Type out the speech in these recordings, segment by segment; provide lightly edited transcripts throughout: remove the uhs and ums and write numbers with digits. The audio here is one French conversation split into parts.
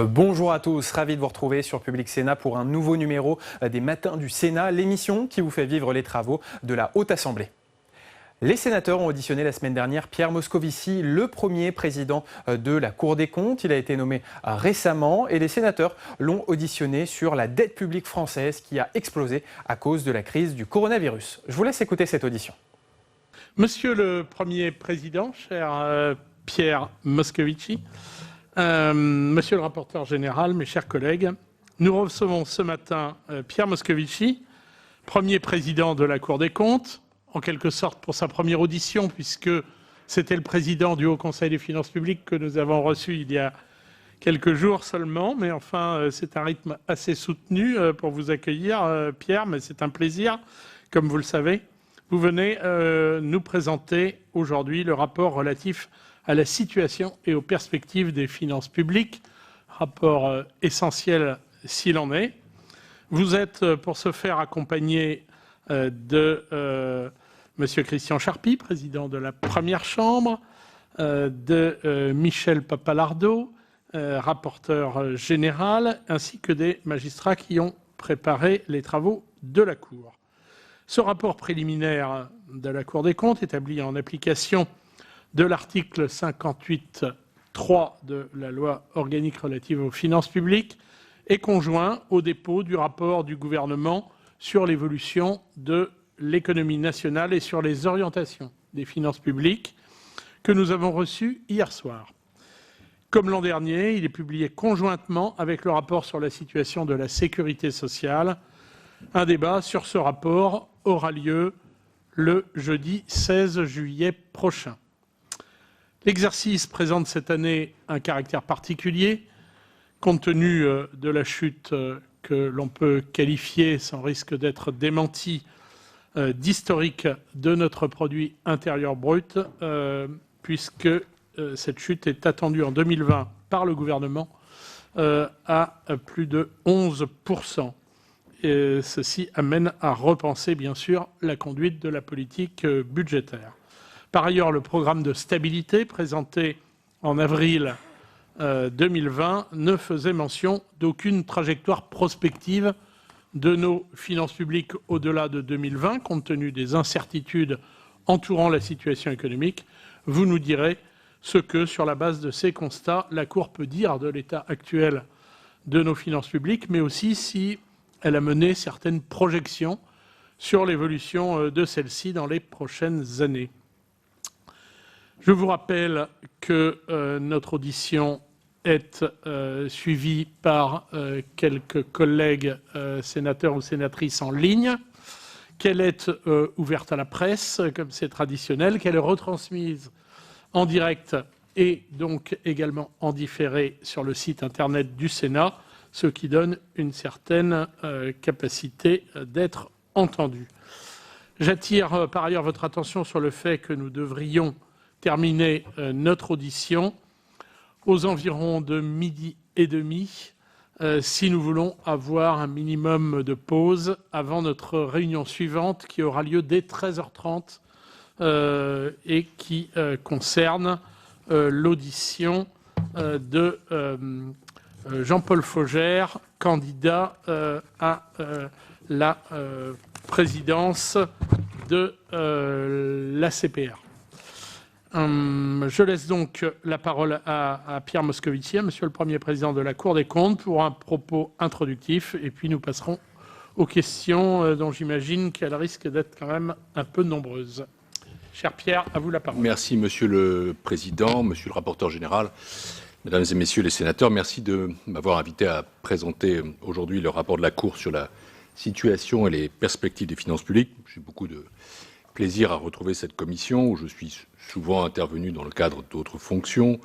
Bonjour à tous, ravi de vous retrouver sur Public Sénat pour un nouveau numéro des Matins du Sénat, l'émission qui vous fait vivre les travaux de la Haute Assemblée. Les sénateurs ont auditionné la semaine dernière Pierre Moscovici, le premier président de la Cour des comptes. Il a été nommé récemment et les sénateurs l'ont auditionné sur la dette publique française qui a explosé à cause de la crise du coronavirus. Je vous laisse écouter cette audition. Monsieur le Premier Président, cher Pierre Moscovici, Monsieur le rapporteur général, mes chers collègues, nous recevons ce matin Pierre Moscovici, Premier Président de la Cour des comptes, en quelque sorte pour sa première audition, puisque c'était le Président du Haut Conseil des finances publiques que nous avons reçu il y a quelques jours seulement, mais enfin c'est un rythme assez soutenu pour vous accueillir, Pierre, mais c'est un plaisir, comme vous le savez. Vous venez nous présenter aujourd'hui le rapport relatif à la situation et aux perspectives des finances publiques, rapport essentiel s'il en est. Vous êtes pour ce faire accompagné de Monsieur Christian Charpy, président de la Première Chambre, de Michel Papalardo, rapporteur général, ainsi que des magistrats qui ont préparé les travaux de la Cour. Ce rapport préliminaire de la Cour des comptes, établi en application de l'article 58.3 de la loi organique relative aux finances publiques, est conjoint au dépôt du rapport du gouvernement sur l'évolution de l'économie nationale et sur les orientations des finances publiques que nous avons reçu hier soir. Comme l'an dernier, il est publié conjointement avec le rapport sur la situation de la sécurité sociale. Un débat sur ce rapport aura lieu le jeudi 16 juillet prochain. L'exercice présente cette année un caractère particulier, compte tenu de la chute que l'on peut qualifier, sans risque d'être démenti, d'historique de notre produit intérieur brut, puisque cette chute est attendue en 2020 par le gouvernement à plus de 11%. Et ceci amène à repenser, bien sûr, la conduite de la politique budgétaire. Par ailleurs, le programme de stabilité présenté en avril 2020 ne faisait mention d'aucune trajectoire prospective de nos finances publiques au-delà de 2020, compte tenu des incertitudes entourant la situation économique. Vous nous direz ce que, sur la base de ces constats, la Cour peut dire de l'état actuel de nos finances publiques, mais aussi si elle a mené certaines projections sur l'évolution de celles-ci dans les prochaines années. Je vous rappelle que notre audition est suivie par quelques collègues sénateurs ou sénatrices en ligne, qu'elle est ouverte à la presse, comme c'est traditionnel, qu'elle est retransmise en direct et donc également en différé sur le site internet du Sénat, ce qui donne une certaine capacité d'être entendu. J'attire par ailleurs votre attention sur le fait que nous devrions terminer notre audition aux environs de 12h30 si nous voulons avoir un minimum de pause avant notre réunion suivante qui aura lieu dès 13h30 et qui concerne l'audition de Jean-Paul Faugère, candidat à la présidence de l'ACPR. Je laisse donc la parole à Pierre Moscovici, Monsieur le Premier Président de la Cour des comptes, pour un propos introductif, et puis nous passerons aux questions dont j'imagine qu'elles risquent d'être quand même un peu nombreuses. Cher Pierre, à vous la parole. Merci Monsieur le Président, Monsieur le rapporteur général, Mesdames et Messieurs les sénateurs, merci de m'avoir invité à présenter aujourd'hui le rapport de la Cour sur la situation et les perspectives des finances publiques. J'ai beaucoup de plaisir à retrouver cette commission où je suis souvent intervenu dans le cadre d'autres fonctions,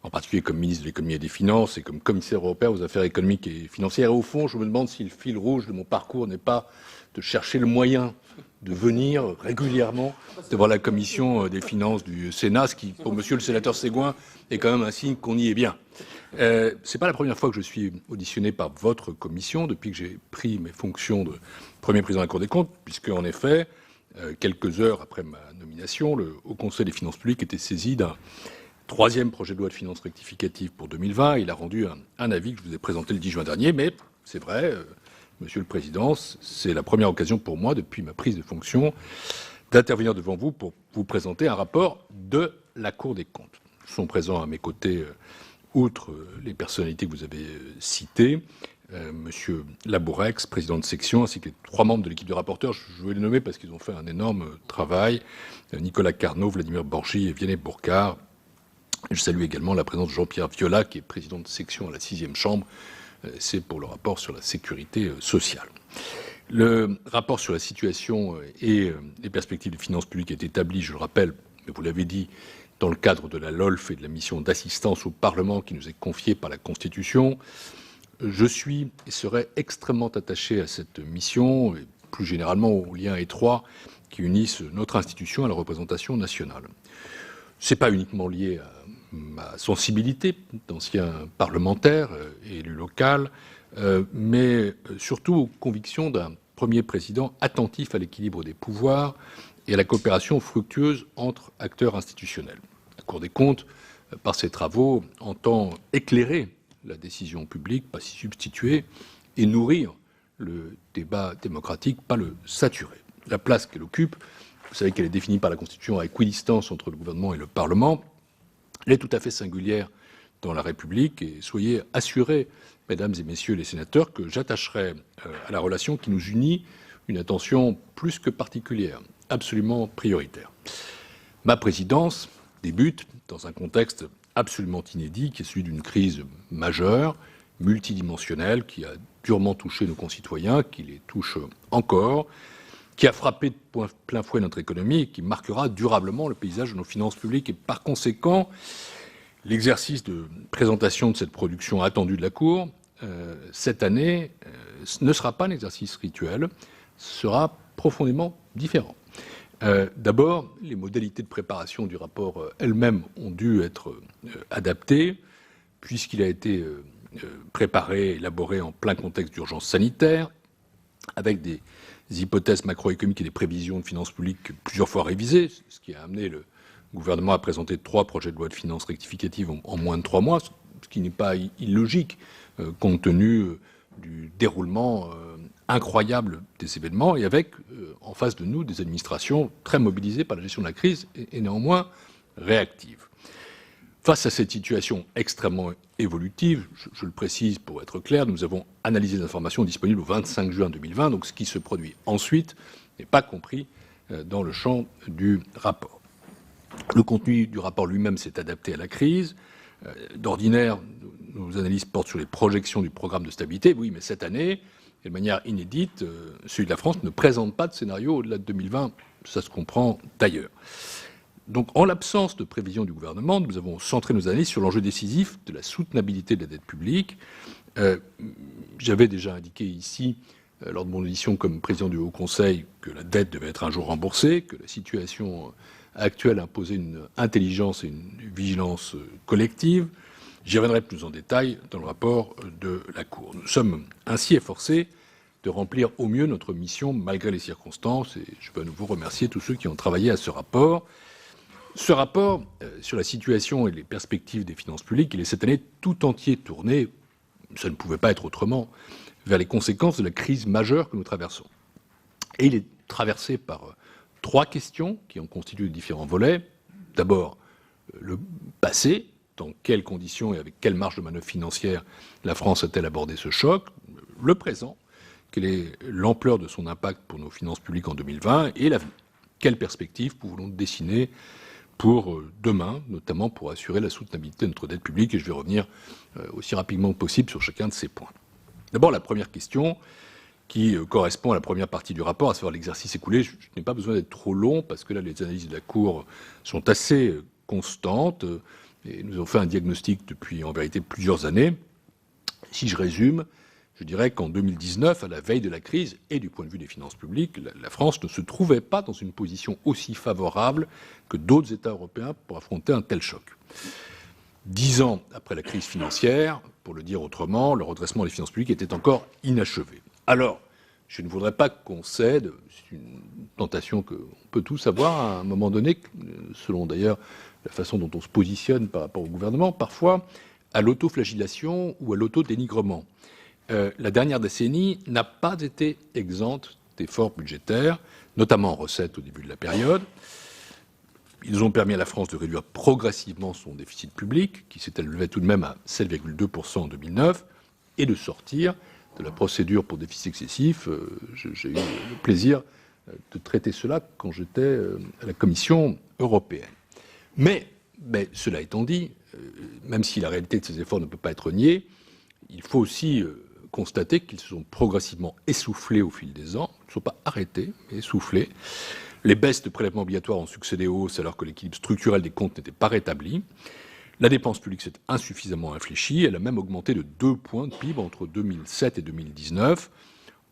en particulier comme ministre de l'économie et des finances et comme commissaire européen aux affaires économiques et financières. Et au fond, je me demande si le fil rouge de mon parcours n'est pas de chercher le moyen de venir régulièrement devant la commission des finances du Sénat, ce qui, pour monsieur le sénateur Séguin, est quand même un signe qu'on y est bien. C'est pas la première fois que je suis auditionné par votre commission depuis que j'ai pris mes fonctions de Premier Président de la Cour des comptes, puisque, en effet, quelques heures après ma nomination, le Haut Conseil des finances publiques était saisi d'un troisième projet de loi de finances rectificative pour 2020. Il a rendu un avis que je vous ai présenté le 10 juin dernier, mais c'est vrai, Monsieur le Président, c'est la première occasion pour moi, depuis ma prise de fonction, d'intervenir devant vous pour vous présenter un rapport de la Cour des comptes. Sont présents à mes côtés, outre les personnalités que vous avez citées, Monsieur Labourex, président de section, ainsi que les 3 membres de l'équipe de rapporteurs. Je vais les nommer parce qu'ils ont fait un énorme travail. Nicolas Carnot, Vladimir Borgy et Vianney Bourcard. Je salue également la présence de Jean-Pierre Viola, qui est président de section à la 6e chambre. C'est pour le rapport sur la sécurité sociale. Le rapport sur la situation et les perspectives de finances publiques est établi, je le rappelle, mais vous l'avez dit, dans le cadre de la LOLF et de la mission d'assistance au Parlement qui nous est confiée par la Constitution. Je suis et serai extrêmement attaché à cette mission et plus généralement aux liens étroits qui unissent notre institution à la représentation nationale. Ce n'est pas uniquement lié à ma sensibilité d'ancien parlementaire et élu local, mais surtout aux convictions d'un premier président attentif à l'équilibre des pouvoirs et à la coopération fructueuse entre acteurs institutionnels. La Cour des comptes, par ses travaux, entend éclairer la décision publique, pas s'y substituer, et nourrir le débat démocratique, pas le saturer. La place qu'elle occupe, vous savez qu'elle est définie par la Constitution à équidistance entre le gouvernement et le Parlement, elle est tout à fait singulière dans la République, et soyez assurés, mesdames et messieurs les sénateurs, que j'attacherai à la relation qui nous unit une attention plus que particulière, absolument prioritaire. Ma présidence débute dans un contexte absolument inédit, qui est celui d'une crise majeure, multidimensionnelle, qui a durement touché nos concitoyens, qui les touche encore, qui a frappé de plein fouet notre économie et qui marquera durablement le paysage de nos finances publiques. Et par conséquent, l'exercice de présentation de cette production attendue de la Cour, cette année, ne sera pas un exercice rituel, sera profondément différent. D'abord, les modalités de préparation du rapport elles-mêmes ont dû être adaptées, puisqu'il a été préparé, élaboré en plein contexte d'urgence sanitaire, avec des hypothèses macroéconomiques et des prévisions de finances publiques plusieurs fois révisées, ce qui a amené le gouvernement à présenter 3 projets de loi de finances rectificatives en moins de 3 mois, ce qui n'est pas illogique, compte tenu du déroulement incroyable des événements, et avec en face de nous des administrations très mobilisées par la gestion de la crise et néanmoins réactives. Face à cette situation extrêmement évolutive, je le précise pour être clair, nous avons analysé les informations disponibles au 25 juin 2020, donc ce qui se produit ensuite n'est pas compris dans le champ du rapport. Le contenu du rapport lui-même s'est adapté à la crise. D'ordinaire, nos analyses portent sur les projections du programme de stabilité. Oui, mais cette année, et de manière inédite, celui de la France ne présente pas de scénario au-delà de 2020. Ça se comprend d'ailleurs. Donc, en l'absence de prévision du gouvernement, nous avons centré nos analyses sur l'enjeu décisif de la soutenabilité de la dette publique. J'avais déjà indiqué ici, lors de mon audition comme président du Haut Conseil, que la dette devait être un jour remboursée, que la situation actuelle imposait une intelligence et une vigilance collective. J'y reviendrai plus en détail dans le rapport de la Cour. Nous sommes ainsi efforcés de remplir au mieux notre mission malgré les circonstances, et je veux à nouveau remercier tous ceux qui ont travaillé à ce rapport. Ce rapport sur la situation et les perspectives des finances publiques, il est cette année tout entier tourné, ça ne pouvait pas être autrement, vers les conséquences de la crise majeure que nous traversons. Et il est traversé par 3 questions qui en constituent les différents volets. D'abord, le passé, dans quelles conditions et avec quelle marge de manœuvre financière la France a-t-elle abordé ce choc? Le présent, quelle est l'ampleur de son impact pour nos finances publiques en 2020? Et l'avenir, quelles perspectives pouvons-nous dessiner pour demain, notamment pour assurer la soutenabilité de notre dette publique? Et je vais revenir aussi rapidement que possible sur chacun de ces points. D'abord, la première question, qui correspond à la première partie du rapport, à savoir l'exercice écoulé. Je n'ai pas besoin d'être trop long, parce que là, les analyses de la Cour sont assez constantes, et nous avons fait un diagnostic depuis, en vérité, plusieurs années. Si je résume, je dirais qu'en 2019, à la veille de la crise, et du point de vue des finances publiques, la France ne se trouvait pas dans une position aussi favorable que d'autres États européens pour affronter un tel choc. 10 ans après la crise financière, pour le dire autrement, le redressement des finances publiques était encore inachevé. Alors, Je ne voudrais pas qu'on cède, c'est une tentation qu'on peut tous avoir à un moment donné, selon d'ailleurs la façon dont on se positionne par rapport au gouvernement, parfois à l'autoflagellation ou à l'autodénigrement. La dernière décennie n'a pas été exempte d'efforts budgétaires, notamment en recettes au début de la période. Ils ont permis à la France de réduire progressivement son déficit public, qui s'est élevé tout de même à 7,2% en 2009, et de sortir de la procédure pour déficit excessif. J'ai eu le plaisir de traiter cela quand j'étais à la Commission européenne. Mais cela étant dit, même si la réalité de ces efforts ne peut pas être niée, il faut aussi constater qu'ils se sont progressivement essoufflés au fil des ans. Ils ne sont pas arrêtés, mais essoufflés. Les baisses de prélèvements obligatoires ont succédé aux hausses alors que l'équilibre structurel des comptes n'était pas rétabli. La dépense publique s'est insuffisamment infléchie. Elle a même augmenté de 2 points de PIB entre 2007 et 2019.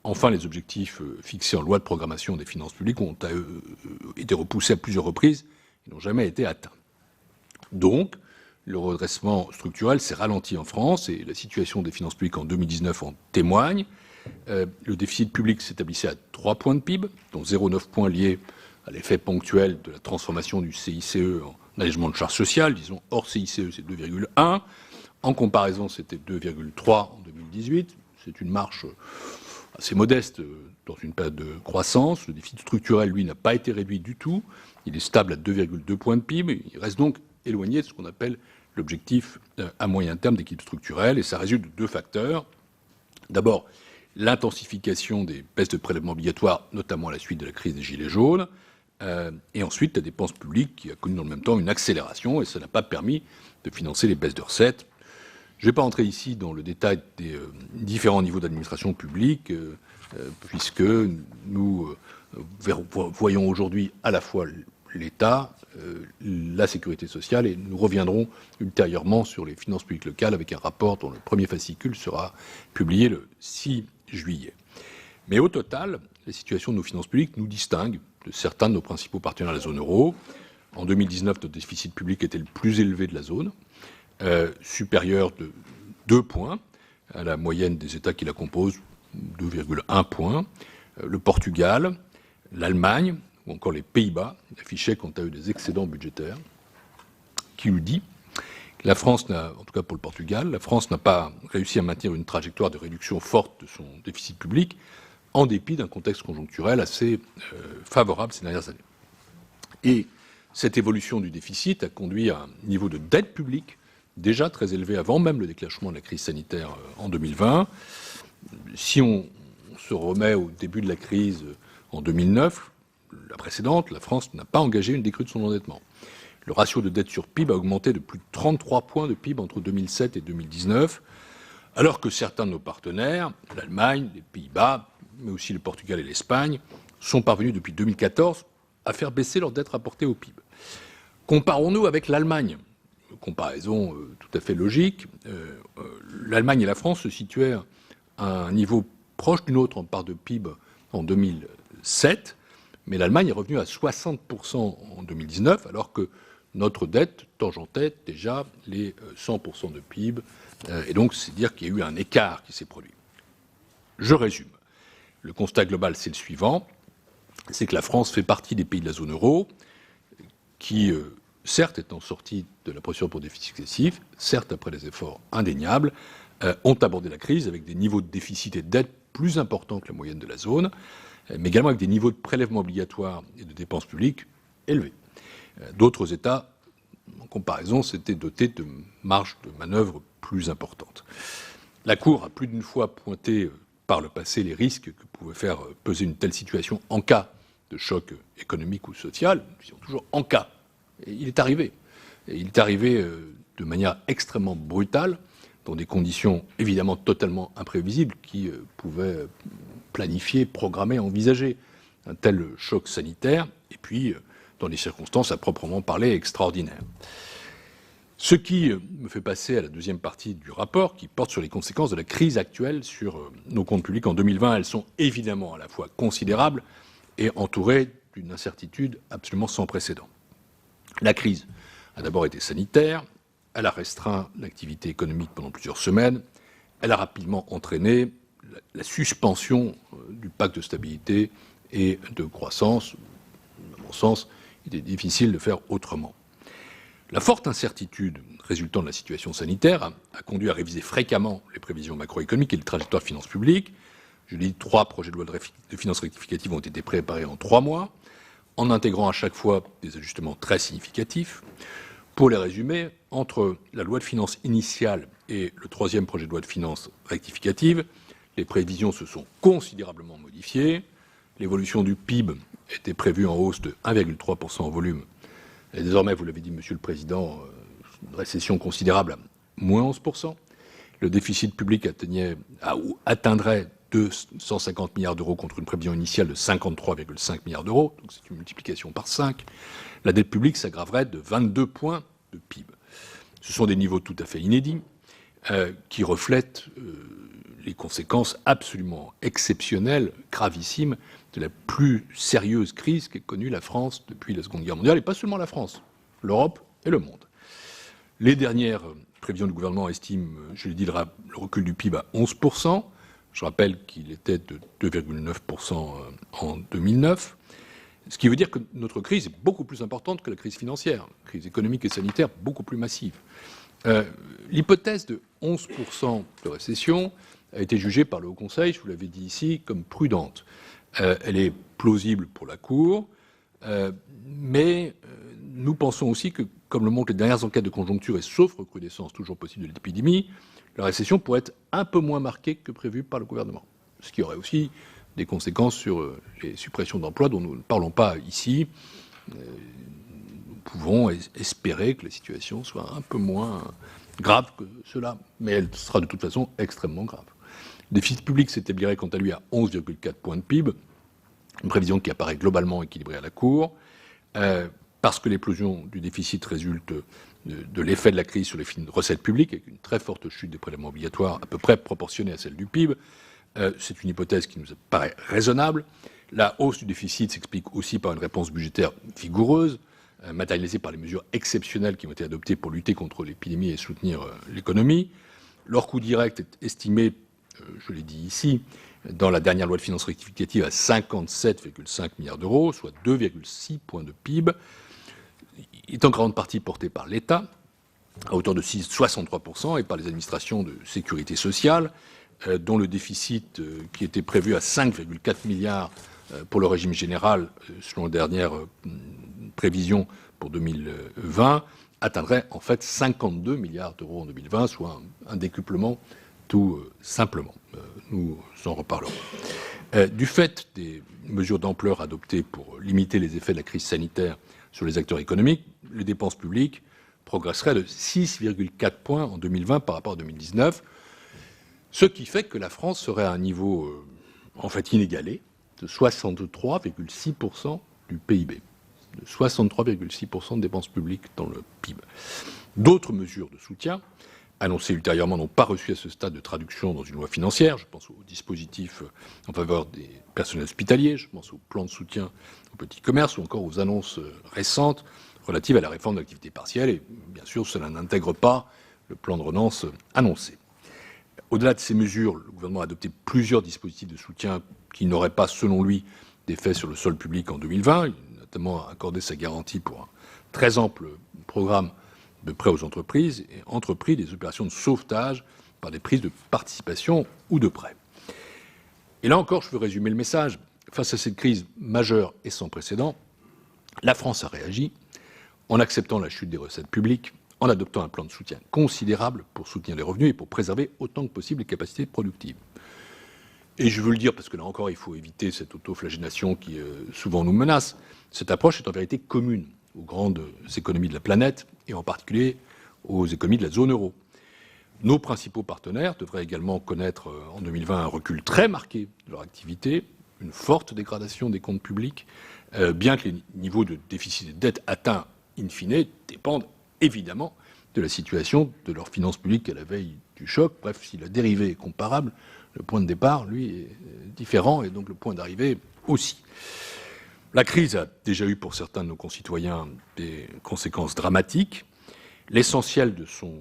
Enfin, les objectifs fixés en loi de programmation des finances publiques ont été repoussés à plusieurs reprises et n'ont jamais été atteints. Donc, le redressement structurel s'est ralenti en France et la situation des finances publiques en 2019 en témoigne. Le déficit public s'établissait à 3 points de PIB, dont 0,9 points liés à l'effet ponctuel de la transformation du CICE en allègement de charges sociales. Disons, hors CICE, c'est 2,1. En comparaison, c'était 2,3 en 2018. C'est une marche assez modeste dans une période de croissance. Le déficit structurel, lui, n'a pas été réduit du tout. Il est stable à 2,2 points de PIB. Il reste donc éloigné de ce qu'on appelle l'objectif à moyen terme d'équilibre structurel. Et ça résulte de 2 facteurs. D'abord, l'intensification des baisses de prélèvements obligatoires, notamment à la suite de la crise des Gilets jaunes. Et ensuite, la dépense publique qui a connu dans le même temps une accélération, et ça n'a pas permis de financer les baisses de recettes. Je ne vais pas entrer ici dans le détail des différents niveaux d'administration publique, puisque nous voyons aujourd'hui à la fois l'État, la sécurité sociale, et nous reviendrons ultérieurement sur les finances publiques locales avec un rapport dont le premier fascicule sera publié le 6 juillet. Mais au total, la situation de nos finances publiques nous distingue de certains de nos principaux partenaires de la zone euro. En 2019, notre déficit public était le plus élevé de la zone, supérieur de 2 points à la moyenne des États qui la composent, 2,1 points. Le Portugal, l'Allemagne ou encore les Pays-Bas affichaient quant à eux des excédents budgétaires, qui nous dit que la France en tout cas pour le Portugal, la France n'a pas réussi à maintenir une trajectoire de réduction forte de son déficit public, en dépit d'un contexte conjoncturel assez favorable ces dernières années. Et cette évolution du déficit a conduit à un niveau de dette publique déjà très élevé avant même le déclenchement de la crise sanitaire en 2020. Si on se remet au début de la crise en 2009, la précédente, la France n'a pas engagé une décrue de son endettement. Le ratio de dette sur PIB a augmenté de plus de 33 points de PIB entre 2007 et 2019, alors que certains de nos partenaires, l'Allemagne, les Pays-Bas, mais aussi le Portugal et l'Espagne, sont parvenus depuis 2014 à faire baisser leur dette rapportée au PIB. Comparons-nous avec l'Allemagne. Comparaison tout à fait logique. L'Allemagne et la France se situaient à un niveau proche du nôtre en part de PIB en 2007, mais l'Allemagne est revenue à 60% en 2019, alors que notre dette tangentait déjà les 100% de PIB. Et donc, c'est dire qu'il y a eu un écart qui s'est produit. Je résume. Le constat global, c'est le suivant. C'est que la France fait partie des pays de la zone euro qui, certes étant sortis de la procédure pour déficit excessif, certes après des efforts indéniables, ont abordé la crise avec des niveaux de déficit et de dette plus importants que la moyenne de la zone, mais également avec des niveaux de prélèvements obligatoires et de dépenses publiques élevés. D'autres États, en comparaison, s'étaient dotés de marges de manœuvre plus importantes. La Cour a plus d'une fois pointé par le passé les risques que pouvait faire peser une telle situation en cas de choc économique ou social. Nous disons toujours en cas. Et il est arrivé. Et il est arrivé de manière extrêmement brutale, dans des conditions évidemment totalement imprévisibles qui pouvaient planifier, programmer, envisager un tel choc sanitaire, et puis dans des circonstances à proprement parler extraordinaires. Ce qui me fait passer à la deuxième partie du rapport, qui porte sur les conséquences de la crise actuelle sur nos comptes publics en 2020. Elles sont évidemment à la fois considérables et entourées d'une incertitude absolument sans précédent. La crise a d'abord été sanitaire, elle a restreint l'activité économique pendant plusieurs semaines, elle a rapidement entraîné la suspension du pacte de stabilité et de croissance. À mon sens, il est difficile de faire autrement. La forte incertitude résultant de la situation sanitaire a conduit à réviser fréquemment les prévisions macroéconomiques et les trajectoires de finances publiques. Je l'ai dit, 3 projets de loi de finances rectificatives ont été préparés en 3 mois, en intégrant à chaque fois des ajustements très significatifs. Pour les résumer, entre la loi de finances initiale et le 3e projet de loi de finances rectificative, les prévisions se sont considérablement modifiées. L'évolution du PIB était prévue en hausse de 1,3% en volume. Et désormais, vous l'avez dit, Monsieur le Président, une récession considérable à moins 11%. Le déficit public atteindrait 250 milliards d'euros contre une prévision initiale de 53,5 milliards d'euros. Donc c'est une multiplication par 5. La dette publique s'aggraverait de 22 points de PIB. Ce sont des niveaux tout à fait inédits qui reflètent les conséquences absolument exceptionnelles, gravissimes, de la plus sérieuse crise qu'ait connue la France depuis la Seconde Guerre mondiale, et pas seulement la France, l'Europe et le monde. Les dernières prévisions du gouvernement estiment, je l'ai dit, le recul du PIB à 11%. Je rappelle qu'il était de 2,9% en 2009. Ce qui veut dire que notre crise est beaucoup plus importante que la crise financière, crise économique et sanitaire beaucoup plus massive. L'hypothèse de 11% de récession a été jugée par le Haut Conseil, je vous l'avais dit ici, comme prudente. Elle est plausible pour la Cour, mais nous pensons aussi que, comme le montrent les dernières enquêtes de conjoncture, et sauf recrudescence toujours possible de l'épidémie, la récession pourrait être un peu moins marquée que prévu par le gouvernement. Ce qui aurait aussi des conséquences sur les suppressions d'emplois dont nous ne parlons pas ici. Nous pouvons espérer que la situation soit un peu moins grave que cela, mais elle sera de toute façon extrêmement grave. Le déficit public s'établirait quant à lui à 11,4 points de PIB, une prévision qui apparaît globalement équilibrée à la Cour, parce que l'éplosion du déficit résulte de l'effet de la crise sur les recettes publiques, avec une très forte chute des prélèvements obligatoires à peu près proportionnée à celle du PIB. C'est une hypothèse qui nous paraît raisonnable. La hausse du déficit s'explique aussi par une réponse budgétaire vigoureuse, matérialisée par les mesures exceptionnelles qui ont été adoptées pour lutter contre l'épidémie et soutenir l'économie. Leur coût direct est estimé, je l'ai dit ici, dans la dernière loi de finances rectificative à 57,5 milliards d'euros, soit 2,6 points de PIB. Il est en grande partie porté par l'État, à hauteur de 63%, et par les administrations de sécurité sociale, dont le déficit, qui était prévu à 5,4 milliards pour le régime général, selon les dernières prévisions pour 2020, atteindrait en fait 52 milliards d'euros en 2020, soit un décuplement tout simplement. Nous en reparlerons. Du fait des mesures d'ampleur adoptées pour limiter les effets de la crise sanitaire sur les acteurs économiques, les dépenses publiques progresseraient de 6,4 points en 2020 par rapport à 2019, ce qui fait que la France serait à un niveau en fait inégalé de 63,6% du PIB, de 63,6% de dépenses publiques dans le PIB. D'autres mesures de soutien annoncées ultérieurement n'ont pas reçu à ce stade de traduction dans une loi financière. Je pense au dispositif en faveur des personnels hospitaliers, je pense au plan de soutien au petit commerce ou encore aux annonces récentes relatives à la réforme de l'activité partielle. Et bien sûr, cela n'intègre pas le plan de relance annoncé. Au-delà de ces mesures, le gouvernement a adopté plusieurs dispositifs de soutien qui n'auraient pas, selon lui, d'effet sur le sol public en 2020. Il a notamment accordé sa garantie pour un très ample programme de prêts aux entreprises et entrepris des opérations de sauvetage par des prises de participation ou de prêts. Et là encore, je veux résumer le message. Face à cette crise majeure et sans précédent, la France a réagi en acceptant la chute des recettes publiques, en adoptant un plan de soutien considérable pour soutenir les revenus et pour préserver autant que possible les capacités productives. Et je veux le dire parce que là encore, il faut éviter cette autoflagellation qui souvent nous menace. Cette approche est en vérité commune aux grandes économies de la planète et en particulier aux économies de la zone euro. Nos principaux partenaires devraient également connaître en 2020 un recul très marqué de leur activité, une forte dégradation des comptes publics, bien que les niveaux de déficit et de dette atteints in fine dépendent évidemment de la situation de leurs finances publiques à la veille du choc. Bref, si la dérivée est comparable, le point de départ, lui, est différent et donc le point d'arrivée aussi. La crise a déjà eu pour certains de nos concitoyens des conséquences dramatiques. L'essentiel de son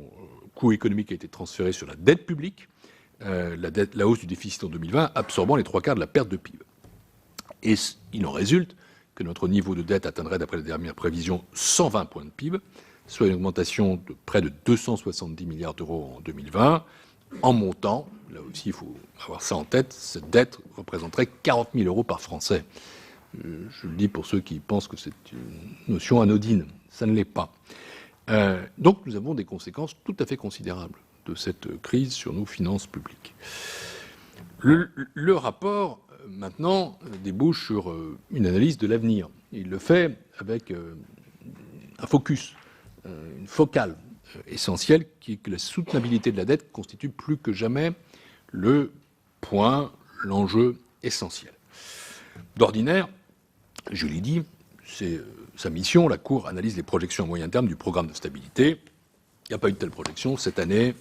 coût économique a été transféré sur la dette publique, la hausse du déficit en 2020, absorbant les 3/4 de la perte de PIB. Et il en résulte que notre niveau de dette atteindrait, d'après les dernières prévisions, 120 points de PIB, soit une augmentation de près de 270 milliards d'euros en 2020. En montant, là aussi il faut avoir ça en tête, cette dette représenterait 40 000 euros par Français. Je le dis pour ceux qui pensent que c'est une notion anodine, ça ne l'est pas. Donc nous avons des conséquences tout à fait considérables de cette crise sur nos finances publiques. Le rapport, maintenant, débouche sur une analyse de l'avenir. Il le fait avec un focus, une focale essentielle, qui est que la soutenabilité de la dette constitue plus que jamais le point, l'enjeu essentiel. D'ordinaire, je l'ai dit, c'est sa mission. La Cour analyse les projections à moyen terme du programme de stabilité. Il n'y a pas eu de telle projection cette année.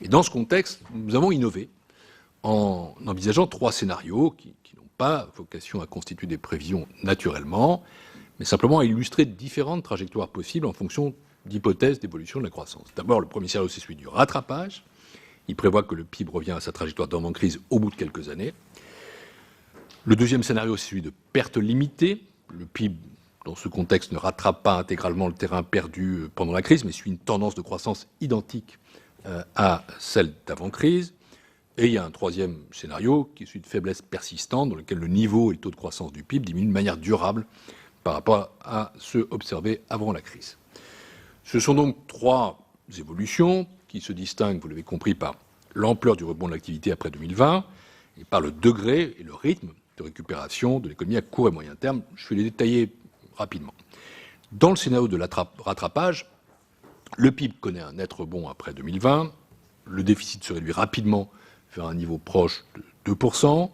Et dans ce contexte, nous avons innové en envisageant 3 scénarios qui n'ont pas vocation à constituer des prévisions naturellement, mais simplement à illustrer différentes trajectoires possibles en fonction d'hypothèses d'évolution de la croissance. D'abord, le premier scénario, c'est celui du rattrapage. Il prévoit que le PIB revient à sa trajectoire d'avant-crise au bout de quelques années. Le deuxième scénario, c'est celui de perte limitée. Le PIB, dans ce contexte, ne rattrape pas intégralement le terrain perdu pendant la crise, mais suit une tendance de croissance identique à celle d'avant-crise. Et il y a un troisième scénario, qui est celui de faiblesse persistante, dans lequel le niveau et le taux de croissance du PIB diminuent de manière durable par rapport à ceux observés avant la crise. Ce sont donc 3 évolutions qui se distinguent, vous l'avez compris, par l'ampleur du rebond de l'activité après 2020 et par le degré et le rythme de récupération de l'économie à court et moyen terme. Je vais les détailler rapidement. Dans le scénario de rattrapage, le PIB connaît un net rebond après 2020, le déficit se réduit rapidement vers un niveau proche de 2%.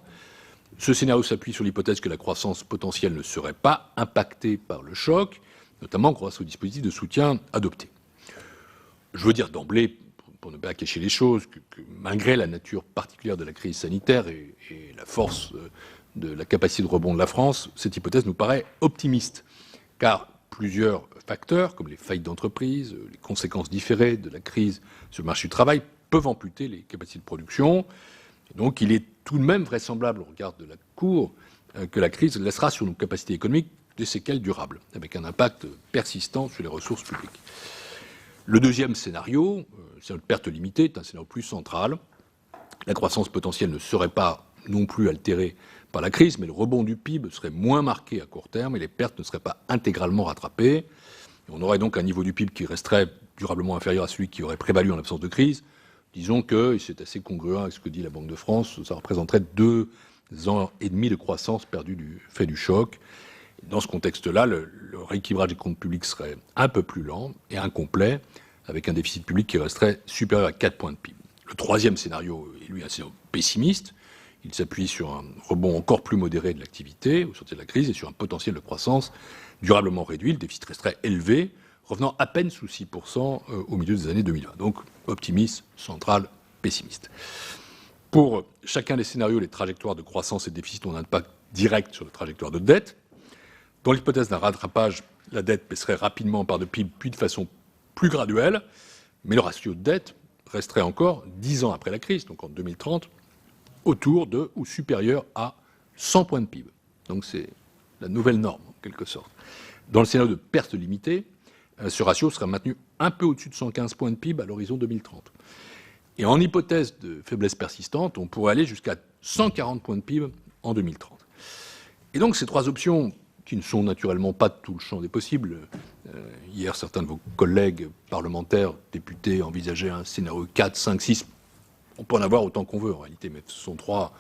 Ce scénario s'appuie sur l'hypothèse que la croissance potentielle ne serait pas impactée par le choc, notamment grâce aux dispositifs de soutien adoptés. Je veux dire d'emblée, pour ne pas cacher les choses, que malgré la nature particulière de la crise sanitaire et la force de la capacité de rebond de la France, cette hypothèse nous paraît optimiste, car plusieurs facteurs, comme les faillites d'entreprises, les conséquences différées de la crise sur le marché du travail, peuvent amputer les capacités de production. Et donc il est tout de même vraisemblable, au regard de la Cour, que la crise laissera sur nos capacités économiques des séquelles durables, avec un impact persistant sur les ressources publiques. Le deuxième scénario, c'est une perte limitée, est un scénario plus central. La croissance potentielle ne serait pas non plus altérée par la crise, mais le rebond du PIB serait moins marqué à court terme et les pertes ne seraient pas intégralement rattrapées. Et on aurait donc un niveau du PIB qui resterait durablement inférieur à celui qui aurait prévalu en l'absence de crise. Disons que, et c'est assez congruent avec ce que dit la Banque de France, ça représenterait 2 ans et demi de croissance perdue du fait du choc. Dans ce contexte-là, le rééquilibrage des comptes publics serait un peu plus lent et incomplet, avec un déficit public qui resterait supérieur à 4 points de PIB. Le troisième scénario est, lui, assez pessimiste. Il s'appuie sur un rebond encore plus modéré de l'activité au sortir de la crise et sur un potentiel de croissance durablement réduit. Le déficit resterait élevé, revenant à peine sous 6% au milieu des années 2020. Donc, optimiste, central, pessimiste. Pour chacun des scénarios, les trajectoires de croissance et de déficit ont un impact direct sur la trajectoire de dette. Dans l'hypothèse d'un rattrapage, la dette baisserait rapidement en part de PIB, puis de façon plus graduelle, mais le ratio de dette resterait encore 10 ans après la crise, donc en 2030, autour de ou supérieur à 100 points de PIB. Donc c'est la nouvelle norme, en quelque sorte. Dans le scénario de perte limitée, ce ratio serait maintenu un peu au-dessus de 115 points de PIB à l'horizon 2030. Et en hypothèse de faiblesse persistante, on pourrait aller jusqu'à 140 points de PIB en 2030. Et donc ces 3 options, qui ne sont naturellement pas tout le champ des possibles. Hier, certains de vos collègues parlementaires, députés, envisageaient un scénario 4, 5, 6. On peut en avoir autant qu'on veut en réalité, mais ce sont 3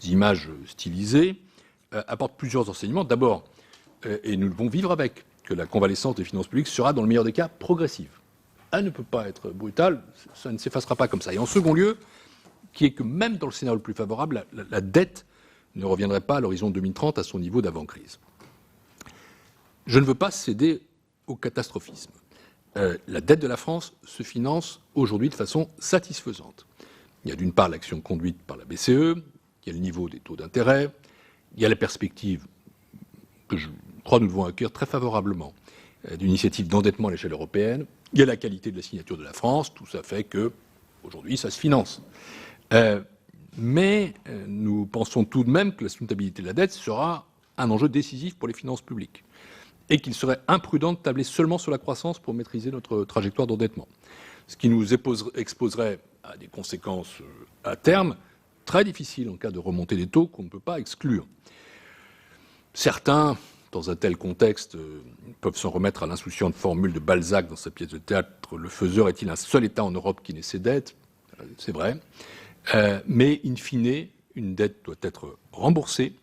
images stylisées, apportent plusieurs enseignements. D'abord, et nous devons vivre avec, que la convalescence des finances publiques sera, dans le meilleur des cas, progressive. Elle ne peut pas être brutale, ça ne s'effacera pas comme ça. Et en second lieu, qui est que même dans le scénario le plus favorable, la dette ne reviendrait pas à l'horizon 2030 à son niveau d'avant-crise. Je ne veux pas céder au catastrophisme. La dette de la France se finance aujourd'hui de façon satisfaisante. Il y a d'une part l'action conduite par la BCE, il y a le niveau des taux d'intérêt, il y a la perspective que je crois nous devons accueillir très favorablement d'une initiative d'endettement à l'échelle européenne, il y a la qualité de la signature de la France, tout ça fait que aujourd'hui ça se finance. Mais nous pensons tout de même que la soutenabilité de la dette sera un enjeu décisif pour les finances publiques et qu'il serait imprudent de tabler seulement sur la croissance pour maîtriser notre trajectoire d'endettement, ce qui nous exposerait à des conséquences à terme très difficiles en cas de remontée des taux qu'on ne peut pas exclure. Certains, dans un tel contexte, peuvent s'en remettre à l'insouciante formule de Balzac dans sa pièce de théâtre « Le faiseur est-il un seul État en Europe qui n'ait ses dettes ?» C'est vrai. Mais, in fine, une dette doit être remboursée.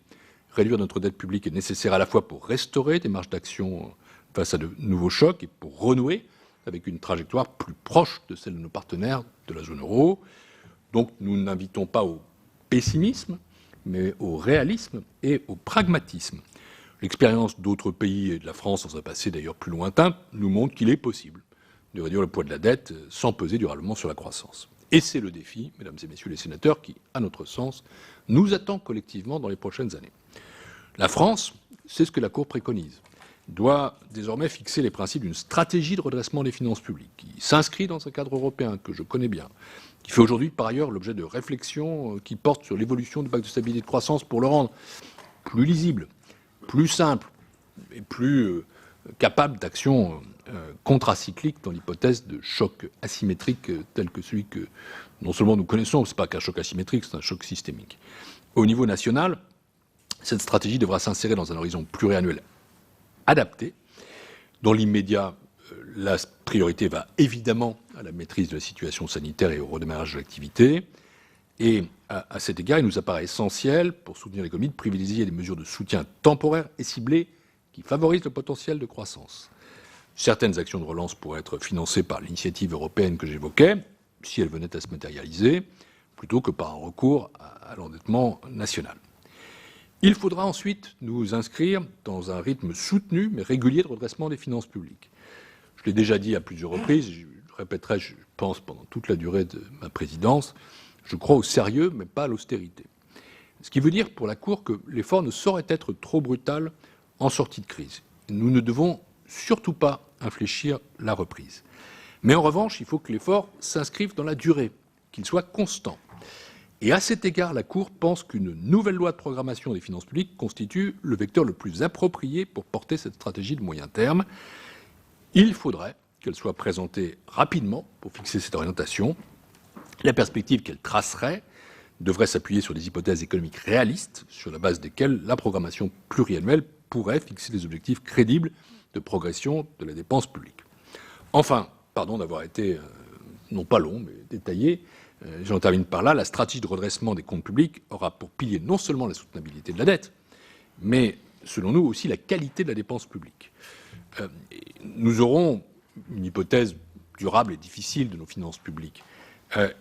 Réduire notre dette publique est nécessaire à la fois pour restaurer des marges d'action face à de nouveaux chocs et pour renouer avec une trajectoire plus proche de celle de nos partenaires de la zone euro. Donc nous n'invitons pas au pessimisme, mais au réalisme et au pragmatisme. L'expérience d'autres pays et de la France, dans un passé d'ailleurs plus lointain, nous montre qu'il est possible de réduire le poids de la dette sans peser durablement sur la croissance. Et c'est le défi, mesdames et messieurs les sénateurs, qui, à notre sens, nous attend collectivement dans les prochaines années. La France, c'est ce que la Cour préconise, doit désormais fixer les principes d'une stratégie de redressement des finances publiques qui s'inscrit dans un cadre européen que je connais bien, qui fait aujourd'hui par ailleurs l'objet de réflexions qui portent sur l'évolution du pacte de stabilité et de croissance pour le rendre plus lisible, plus simple et plus capable d'action contracyclique dans l'hypothèse de choc asymétrique tel que celui que non seulement nous connaissons, ce n'est pas qu'un choc asymétrique, c'est un choc systémique. Au niveau national, cette stratégie devra s'insérer dans un horizon pluriannuel adapté. Dans l'immédiat, la priorité va évidemment à la maîtrise de la situation sanitaire et au redémarrage de l'activité. Et à cet égard, il nous apparaît essentiel, pour soutenir l'économie, de privilégier des mesures de soutien temporaires et ciblées qui favorisent le potentiel de croissance. Certaines actions de relance pourraient être financées par l'initiative européenne que j'évoquais, si elle venait à se matérialiser, plutôt que par un recours à l'endettement national. Il faudra ensuite nous inscrire dans un rythme soutenu mais régulier de redressement des finances publiques. Je l'ai déjà dit à plusieurs reprises, je le répéterai, je pense, pendant toute la durée de ma présidence, je crois au sérieux mais pas à l'austérité. Ce qui veut dire pour la Cour que l'effort ne saurait être trop brutal en sortie de crise. Nous ne devons surtout pas infléchir la reprise. Mais en revanche, il faut que l'effort s'inscrive dans la durée, qu'il soit constant. Et à cet égard, la Cour pense qu'une nouvelle loi de programmation des finances publiques constitue le vecteur le plus approprié pour porter cette stratégie de moyen terme. Il faudrait qu'elle soit présentée rapidement pour fixer cette orientation. La perspective qu'elle tracerait devrait s'appuyer sur des hypothèses économiques réalistes, sur la base desquelles la programmation pluriannuelle pourrait fixer des objectifs crédibles de progression de la dépense publique. Enfin, pardon d'avoir été non pas long, mais détaillé, j'en termine par là, la stratégie de redressement des comptes publics aura pour pilier non seulement la soutenabilité de la dette, mais, selon nous, aussi la qualité de la dépense publique. Nous aurons une hypothèse durable et difficile de nos finances publiques,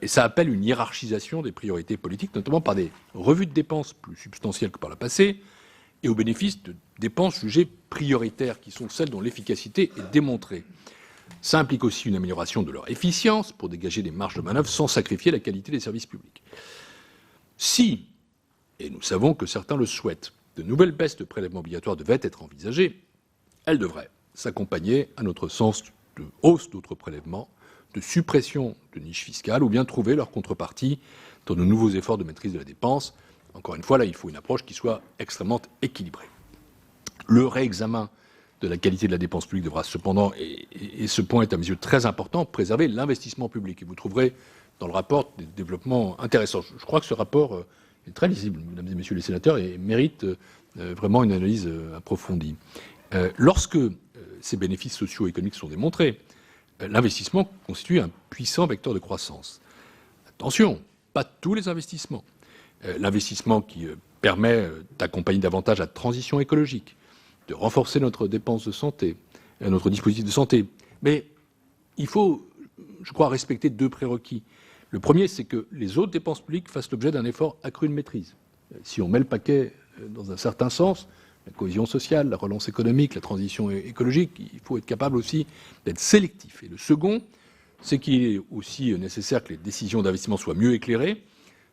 et ça appelle une hiérarchisation des priorités politiques, notamment par des revues de dépenses plus substantielles que par le passé, et au bénéfice de dépenses jugées prioritaires, qui sont celles dont l'efficacité est démontrée. Ça implique aussi une amélioration de leur efficience pour dégager des marges de manœuvre sans sacrifier la qualité des services publics. Si, et nous savons que certains le souhaitent, de nouvelles baisses de prélèvements obligatoires devaient être envisagées, elles devraient s'accompagner, à notre sens, de hausse d'autres prélèvements, de suppression de niches fiscales, ou bien trouver leur contrepartie dans de nouveaux efforts de maîtrise de la dépense. Encore une fois, là, il faut une approche qui soit extrêmement équilibrée. Le réexamen de la qualité de la dépense publique devra cependant, et ce point est à mes yeux très important, préserver l'investissement public. Et vous trouverez dans le rapport des développements intéressants. Je crois que ce rapport est très lisible, mesdames et messieurs les sénateurs, et mérite vraiment une analyse approfondie. Lorsque ces bénéfices sociaux et économiques sont démontrés, l'investissement constitue un puissant vecteur de croissance. Attention, pas tous les investissements. L'investissement qui permet d'accompagner davantage la transition écologique, de renforcer notre dépense de santé, notre dispositif de santé. Mais il faut, je crois, respecter deux prérequis. Le premier, c'est que les autres dépenses publiques fassent l'objet d'un effort accru de maîtrise. Si on met le paquet dans un certain sens, la cohésion sociale, la relance économique, la transition écologique, il faut être capable aussi d'être sélectif. Et le second, c'est qu'il est aussi nécessaire que les décisions d'investissement soient mieux éclairées,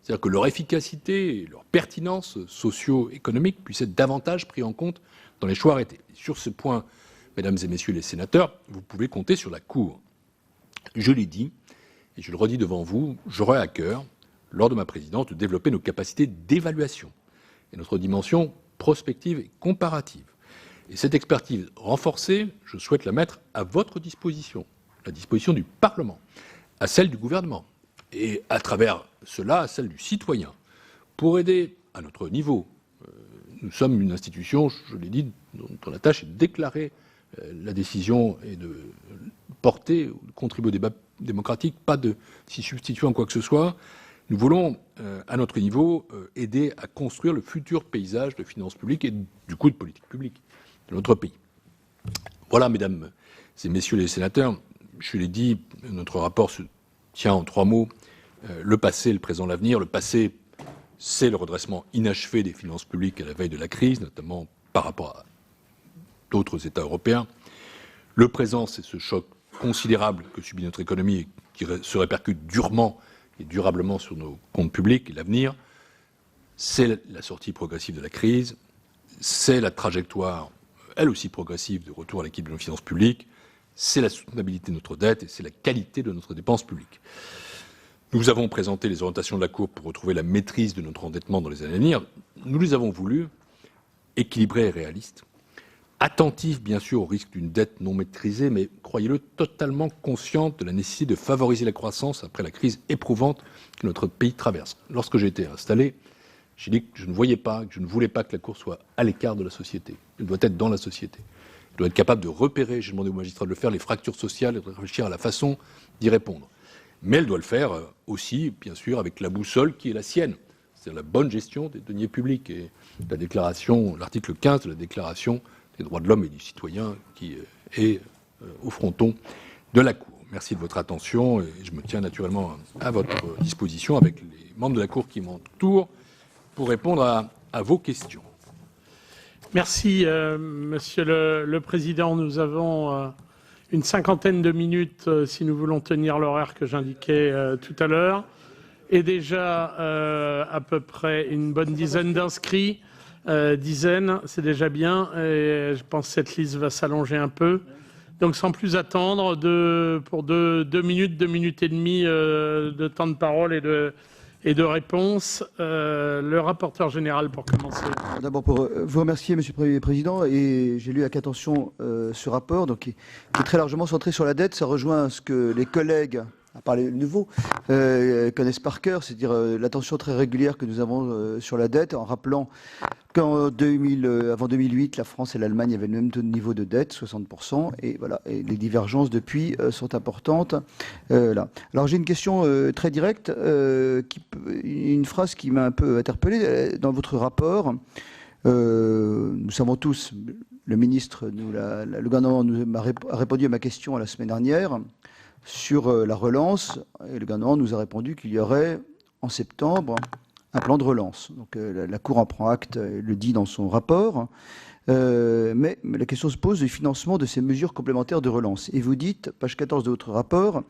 c'est-à-dire que leur efficacité et leur pertinence socio-économique puissent être davantage pris en compte dans les choix arrêtés. Et sur ce point, mesdames et messieurs les sénateurs, vous pouvez compter sur la Cour. Je l'ai dit, et je le redis devant vous, j'aurai à cœur lors de ma présidence, de développer nos capacités d'évaluation et notre dimension prospective et comparative. Et cette expertise renforcée, je souhaite la mettre à votre disposition, à la disposition du Parlement, à celle du gouvernement, et à travers cela, à celle du citoyen, pour aider à notre niveau. Nous sommes une institution, je l'ai dit, dont la tâche est de déclarer la décision et de porter, de contribuer au débat démocratique, pas de s'y substituer en quoi que ce soit. Nous voulons, à notre niveau, aider à construire le futur paysage de finances publiques et du coup de politique publique de notre pays. Voilà, mesdames et messieurs les sénateurs, je l'ai dit, notre rapport se tient en 3 mots, le passé, le présent, l'avenir. Le passé, c'est le redressement inachevé des finances publiques à la veille de la crise, notamment par rapport à d'autres États européens. Le présent, c'est ce choc considérable que subit notre économie et qui se répercute durement et durablement sur nos comptes publics. Et l'avenir, c'est la sortie progressive de la crise, c'est la trajectoire, elle aussi progressive, de retour à l'équilibre de nos finances publiques, c'est la soutenabilité de notre dette et c'est la qualité de notre dépense publique. Nous avons présenté les orientations de la Cour pour retrouver la maîtrise de notre endettement dans les années à venir. Nous les avons voulues équilibrées et réalistes, attentives bien sûr au risque d'une dette non maîtrisée, mais croyez-le, totalement conscientes de la nécessité de favoriser la croissance après la crise éprouvante que notre pays traverse. Lorsque j'ai été installé, j'ai dit que je ne voyais pas, que je ne voulais pas que la Cour soit à l'écart de la société. Elle doit être dans la société. Elle doit être capable de repérer, j'ai demandé aux magistrats de le faire, les fractures sociales et de réfléchir à la façon d'y répondre. Mais elle doit le faire aussi, bien sûr, avec la boussole qui est la sienne, c'est-à-dire la bonne gestion des deniers publics et la déclaration, l'article 15 de la Déclaration des droits de l'homme et du citoyen qui est au fronton de la Cour. Merci de votre attention et je me tiens naturellement à votre disposition avec les membres de la Cour qui m'entourent pour répondre à vos questions. Merci, Monsieur le Président. Nous avons une 50aine de minutes si nous voulons tenir l'horaire que j'indiquais tout à l'heure. Et déjà à peu près une bonne dizaine d'inscrits. Dizaines, c'est déjà bien. Et je pense que cette liste va s'allonger un peu. Donc sans plus attendre, pour 2 minutes et demie de temps de parole et de réponse. Le rapporteur général pour commencer. D'abord pour vous remercier, Monsieur le Président, et j'ai lu avec attention ce rapport, donc, qui est très largement centré sur la dette. Ça rejoint ce que les collègues, à part les nouveaux, connaissent par cœur, c'est-à-dire l'attention très régulière que nous avons sur la dette, en rappelant qu'en avant 2008, la France et l'Allemagne avaient le même niveau de dette, 60%, et voilà, et les divergences depuis sont importantes. Là. Alors j'ai une question très directe, une phrase qui m'a un peu interpellé dans votre rapport. Nous savons tous, le ministre, le gouvernement a répondu à ma question la semaine dernière sur la relance, et le gouvernement nous a répondu qu'il y aurait en septembre un plan de relance. Donc la Cour en prend acte, le dit dans son rapport, mais la question se pose du financement de ces mesures complémentaires de relance. Et vous dites, page 14 de votre rapport,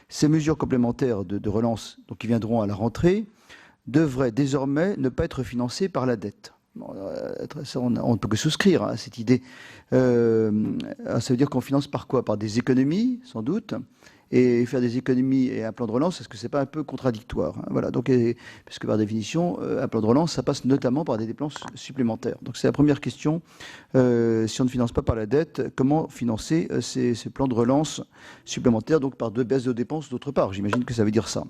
ces mesures complémentaires de relance, donc qui viendront à la rentrée, devraient désormais ne pas être financées par la dette. Bon, ça, on ne peut que souscrire à cette idée. Ça veut dire qu'on finance par quoi? Par des économies, sans doute. Et faire des économies et un plan de relance, est-ce que c'est pas un peu contradictoire, hein? Voilà. Donc, puisque par définition, un plan de relance, ça passe notamment par des dépenses supplémentaires. Donc, c'est la première question. Si on ne finance pas par la dette, comment financer ces plans de relance supplémentaires, donc par de baisses de dépenses d'autre part? J'imagine que ça veut dire ça.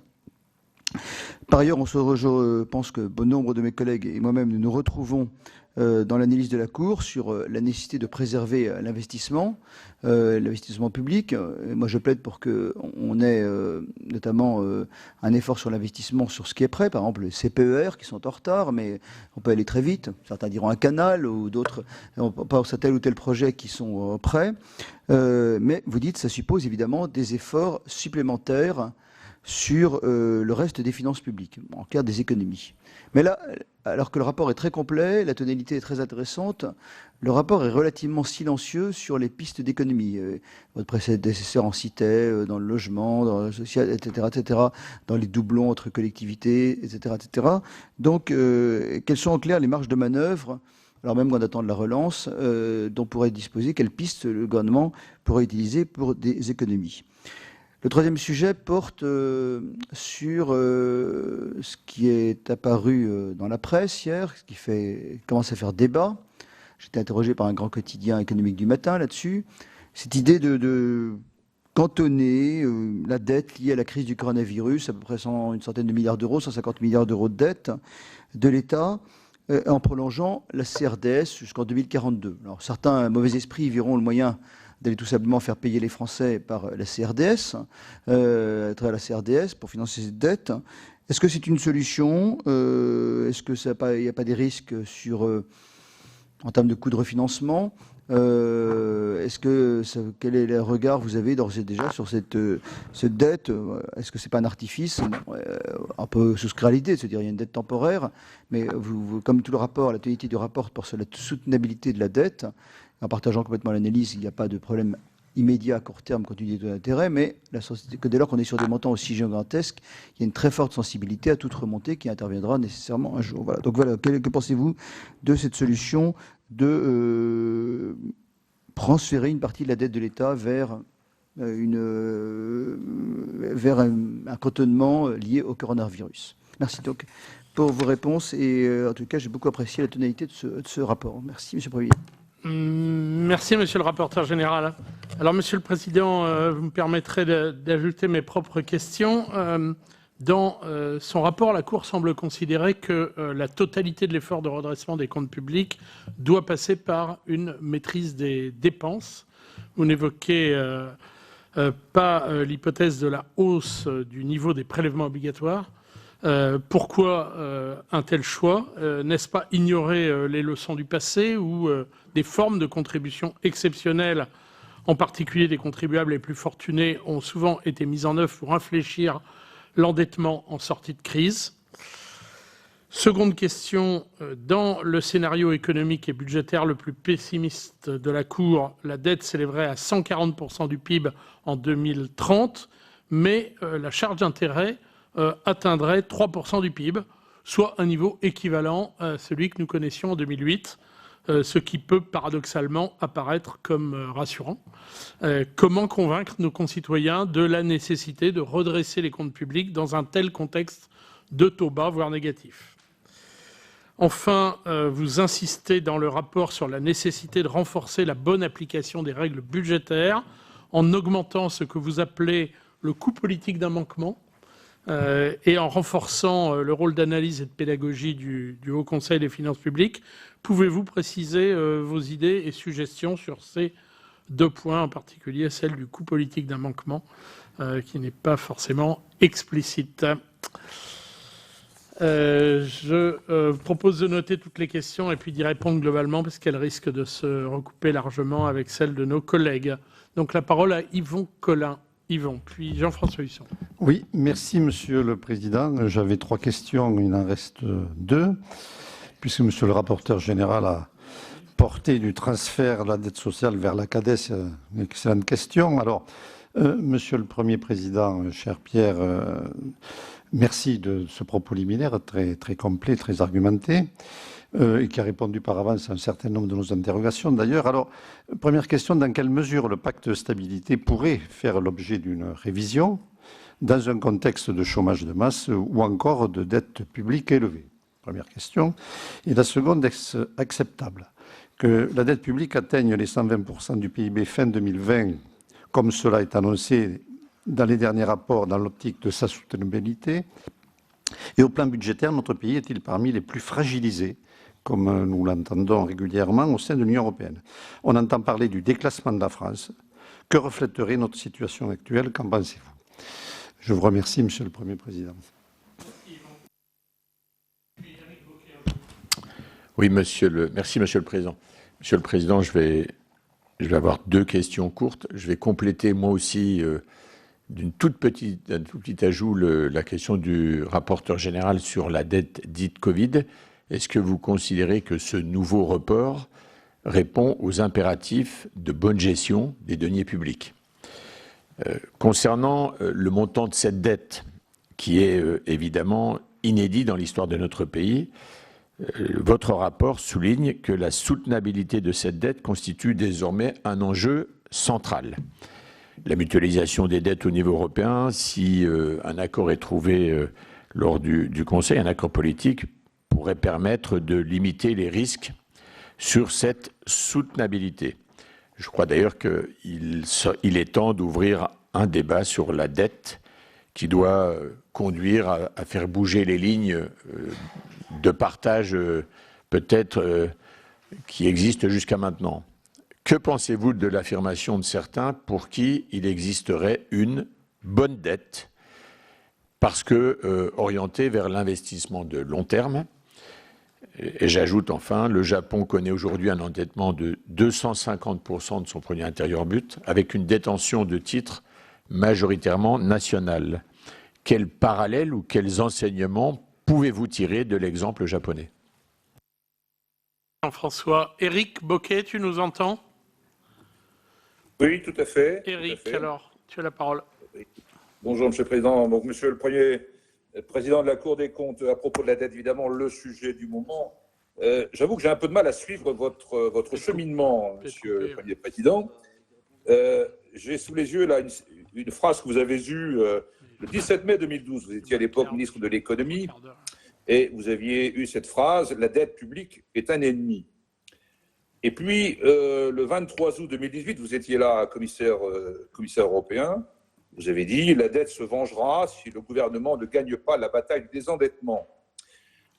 Par ailleurs, je pense que bon nombre de mes collègues et moi-même, nous nous retrouvons dans l'analyse de la Cour sur la nécessité de préserver l'investissement public. Moi, je plaide pour qu'on ait notamment un effort sur l'investissement sur ce qui est prêt, par exemple les CPER qui sont en retard, mais on peut aller très vite. Certains diront un canal ou d'autres, on pense à tel ou tel projet qui sont prêts. Mais vous dites, ça suppose évidemment des efforts supplémentaires sur le reste des finances publiques, en cas des économies. Mais là, alors que le rapport est très complet, la tonalité est très intéressante, le rapport est relativement silencieux sur les pistes d'économie. Votre prédécesseur en citait dans le logement, dans le social, etc., dans les doublons entre collectivités, etc., etc. Donc, quelles sont en clair les marges de manœuvre, alors même qu'on attend de la relance, dont pourrait disposer, quelles pistes le gouvernement pourrait utiliser pour des économies? Le troisième sujet porte sur ce qui est apparu dans la presse hier, ce qui commence à faire débat. J'étais interrogé par un grand quotidien économique du matin là-dessus. Cette idée de cantonner la dette liée à la crise du coronavirus, à peu près une centaine de milliards d'euros, 150 milliards d'euros de dette de l'État, en prolongeant la CRDS jusqu'en 2042. Alors certains mauvais esprits verront le moyen d'aller tout simplement faire payer les Français par la CRDS, à travers la CRDS pour financer cette dette. Est-ce que c'est une solution? Est-ce qu'il n'y a pas des risques en termes de coûts de refinancement? Quel est le regard que vous avez d'ores et déjà sur cette dette? Est-ce que c'est pas un artifice? On peut souscrire à l'idée de se dire il y a une dette temporaire, mais comme tout le rapport, la totalité du rapport porte sur la soutenabilité de la dette, en partageant complètement l'analyse, il n'y a pas de problème immédiat à court terme compte tenu des taux d'intérêt, mais que dès lors qu'on est sur des montants aussi gigantesques, il y a une très forte sensibilité à toute remontée qui interviendra nécessairement un jour. Voilà. Donc voilà, que pensez-vous de cette solution de transférer une partie de la dette de l'État vers un cantonnement lié au coronavirus? Merci donc pour vos réponses et en tout cas j'ai beaucoup apprécié la tonalité de ce rapport. Merci Monsieur le Premier. Merci, Monsieur le rapporteur général. Alors, Monsieur le Président, vous me permettrez d'ajouter mes propres questions. Dans son rapport, la Cour semble considérer que la totalité de l'effort de redressement des comptes publics doit passer par une maîtrise des dépenses. Vous n'évoquez pas l'hypothèse de la hausse du niveau des prélèvements obligatoires. Pourquoi un tel choix? N'est-ce pas ignorer les leçons du passé ou des formes de contributions exceptionnelles, en particulier des contribuables les plus fortunés, ont souvent été mises en œuvre pour infléchir l'endettement en sortie de crise? Seconde question, dans le scénario économique et budgétaire le plus pessimiste de la Cour, la dette s'élèverait à 140% du PIB en 2030, mais la charge d'intérêt atteindrait 3% du PIB, soit un niveau équivalent à celui que nous connaissions en 2008, ce qui peut paradoxalement apparaître comme rassurant. Comment convaincre nos concitoyens de la nécessité de redresser les comptes publics dans un tel contexte de taux bas, voire négatif? Enfin, vous insistez dans le rapport sur la nécessité de renforcer la bonne application des règles budgétaires en augmentant ce que vous appelez le coût politique d'un manquement, et en renforçant le rôle d'analyse et de pédagogie du Haut Conseil des finances publiques. Pouvez-vous préciser vos idées et suggestions sur ces deux points, en particulier celle du coût politique d'un manquement, qui n'est pas forcément explicite? Je propose de noter toutes les questions et puis d'y répondre globalement, parce qu'elles risquent de se recouper largement avec celles de nos collègues. Donc la parole à Yvon Collin. Yvon, puis Jean-François Husson. Oui, merci Monsieur le Président. J'avais 3 questions, il en reste 2, puisque Monsieur le rapporteur général a porté du transfert de la dette sociale vers la CADES. Une excellente question. Alors, Monsieur le Premier Président, cher Pierre, merci de ce propos liminaire très, très complet, très argumenté, et qui a répondu par avance à un certain nombre de nos interrogations d'ailleurs. Alors, première question, dans quelle mesure le pacte de stabilité pourrait faire l'objet d'une révision dans un contexte de chômage de masse ou encore de dette publique élevée? Première question. Et la seconde, est-ce acceptable que la dette publique atteigne les 120% du PIB fin 2020, comme cela est annoncé dans les derniers rapports dans l'optique de sa soutenabilité? Et au plan budgétaire, notre pays est-il parmi les plus fragilisés, comme nous l'entendons régulièrement au sein de l'Union européenne? On entend parler du déclassement de la France. Que reflèterait notre situation actuelle? Qu'en pensez-vous? Je vous remercie, Monsieur le Premier Président. Oui, merci, Monsieur le Président. Monsieur le Président, je vais avoir 2 questions courtes. Je vais compléter moi aussi d'un tout petit ajout la question du rapporteur général sur la dette dite Covid. Est-ce que vous considérez que ce nouveau report répond aux impératifs de bonne gestion des deniers publics? Concernant le montant de cette dette, qui est évidemment inédit dans l'histoire de notre pays, votre rapport souligne que la soutenabilité de cette dette constitue désormais un enjeu central. la mutualisation des dettes au niveau européen, si un accord est trouvé lors du Conseil, un accord politique pourrait permettre de limiter les risques sur cette soutenabilité. Je crois d'ailleurs qu'il est temps d'ouvrir un débat sur la dette qui doit conduire à faire bouger les lignes de partage peut-être qui existent jusqu'à maintenant. Que pensez-vous de l'affirmation de certains pour qui il existerait une bonne dette parce que orientée vers l'investissement de long terme? Et j'ajoute enfin, le Japon connaît aujourd'hui un endettement de 250% de son produit intérieur brut, avec une détention de titres majoritairement nationale. Quel parallèle ou quels enseignements pouvez-vous tirer de l'exemple japonais? Jean-François. Éric Bocquet, tu nous entends? Oui, tout à fait. Éric, alors, tu as la parole. Bonjour, Monsieur le Président. Donc, Monsieur le Premier Président de la Cour des comptes, à propos de la dette, évidemment, le sujet du moment. J'avoue que j'ai un peu de mal à suivre votre cheminement, Monsieur le Premier Président. J'ai sous les yeux là une phrase que vous avez eue le 17 mai 2012. Vous étiez à l'époque ministre de l'Économie et vous aviez eu cette phrase « La dette publique est un ennemi ». Et puis, le 23 août 2018, vous étiez là commissaire européen. Vous avez dit « La dette se vengera si le gouvernement ne gagne pas la bataille du désendettement ».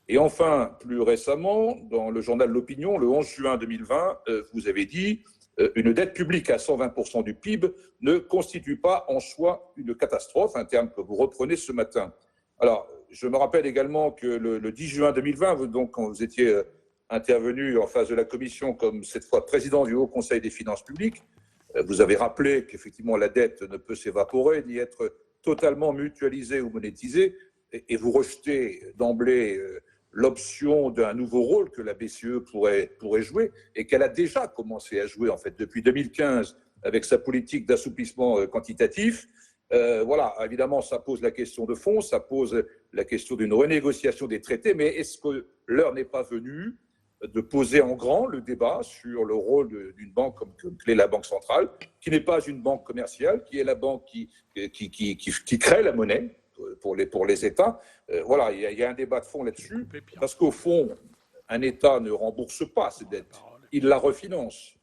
Et enfin, plus récemment, dans le journal L'Opinion, le 11 juin 2020, vous avez dit « Une dette publique à 120% du PIB ne constitue pas en soi une catastrophe », un terme que vous reprenez ce matin. Alors, je me rappelle également que le 10 juin 2020, donc, quand vous étiez intervenu en face de la Commission comme cette fois président du Haut Conseil des finances publiques, vous avez rappelé qu'effectivement la dette ne peut s'évaporer ni être totalement mutualisée ou monétisée, et vous rejetez d'emblée l'option d'un nouveau rôle que la BCE pourrait jouer et qu'elle a déjà commencé à jouer en fait depuis 2015 avec sa politique d'assouplissement quantitatif. Voilà, évidemment, ça pose la question de fond, ça pose la question d'une renégociation des traités, mais est-ce que l'heure n'est pas venue de poser en grand le débat sur le rôle d'une banque comme l'est la Banque centrale, qui n'est pas une banque commerciale, qui est la banque qui crée la monnaie pour les États. Voilà, il y a un débat de fond là-dessus, parce qu'au fond, un État ne rembourse pas ses dettes, il la refinance.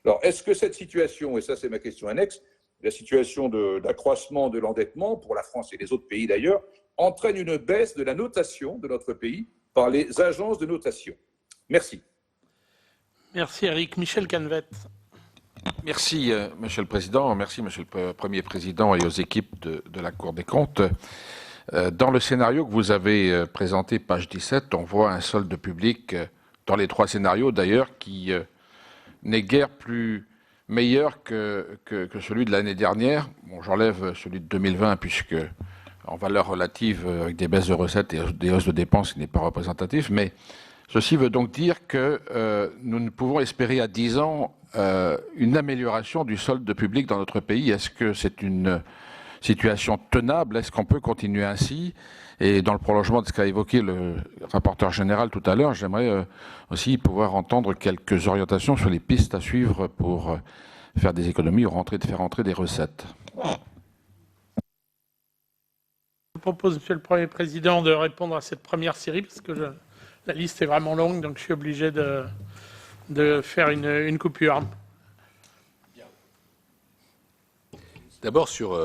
Alors, est-ce que cette situation, et ça c'est ma question annexe, la situation d'accroissement de l'endettement pour la France et les autres pays d'ailleurs, entraîne une baisse de la notation de notre pays par les agences de notation? Merci. Merci Eric. Michel Canvet. Merci Monsieur le Président, merci Monsieur le Premier Président et aux équipes de la Cour des comptes. Dans le scénario que vous avez présenté, page 17, on voit un solde public, dans les trois scénarios d'ailleurs, qui n'est guère plus meilleur que celui de l'année dernière. Bon, j'enlève celui de 2020 puisque en valeur relative, avec des baisses de recettes et des hausses de dépenses, qui n'est pas représentatif, mais ceci veut donc dire que nous ne pouvons espérer à 10 ans une amélioration du solde public dans notre pays. Est-ce que c'est une situation tenable? Est-ce qu'on peut continuer ainsi? Et dans le prolongement de ce qu'a évoqué le rapporteur général tout à l'heure, j'aimerais aussi pouvoir entendre quelques orientations sur les pistes à suivre pour faire des économies ou faire rentrer des recettes. Je propose, Monsieur le Premier Président, de répondre à cette première série, parce que la liste est vraiment longue, donc je suis obligé de faire une coupure. D'abord, sur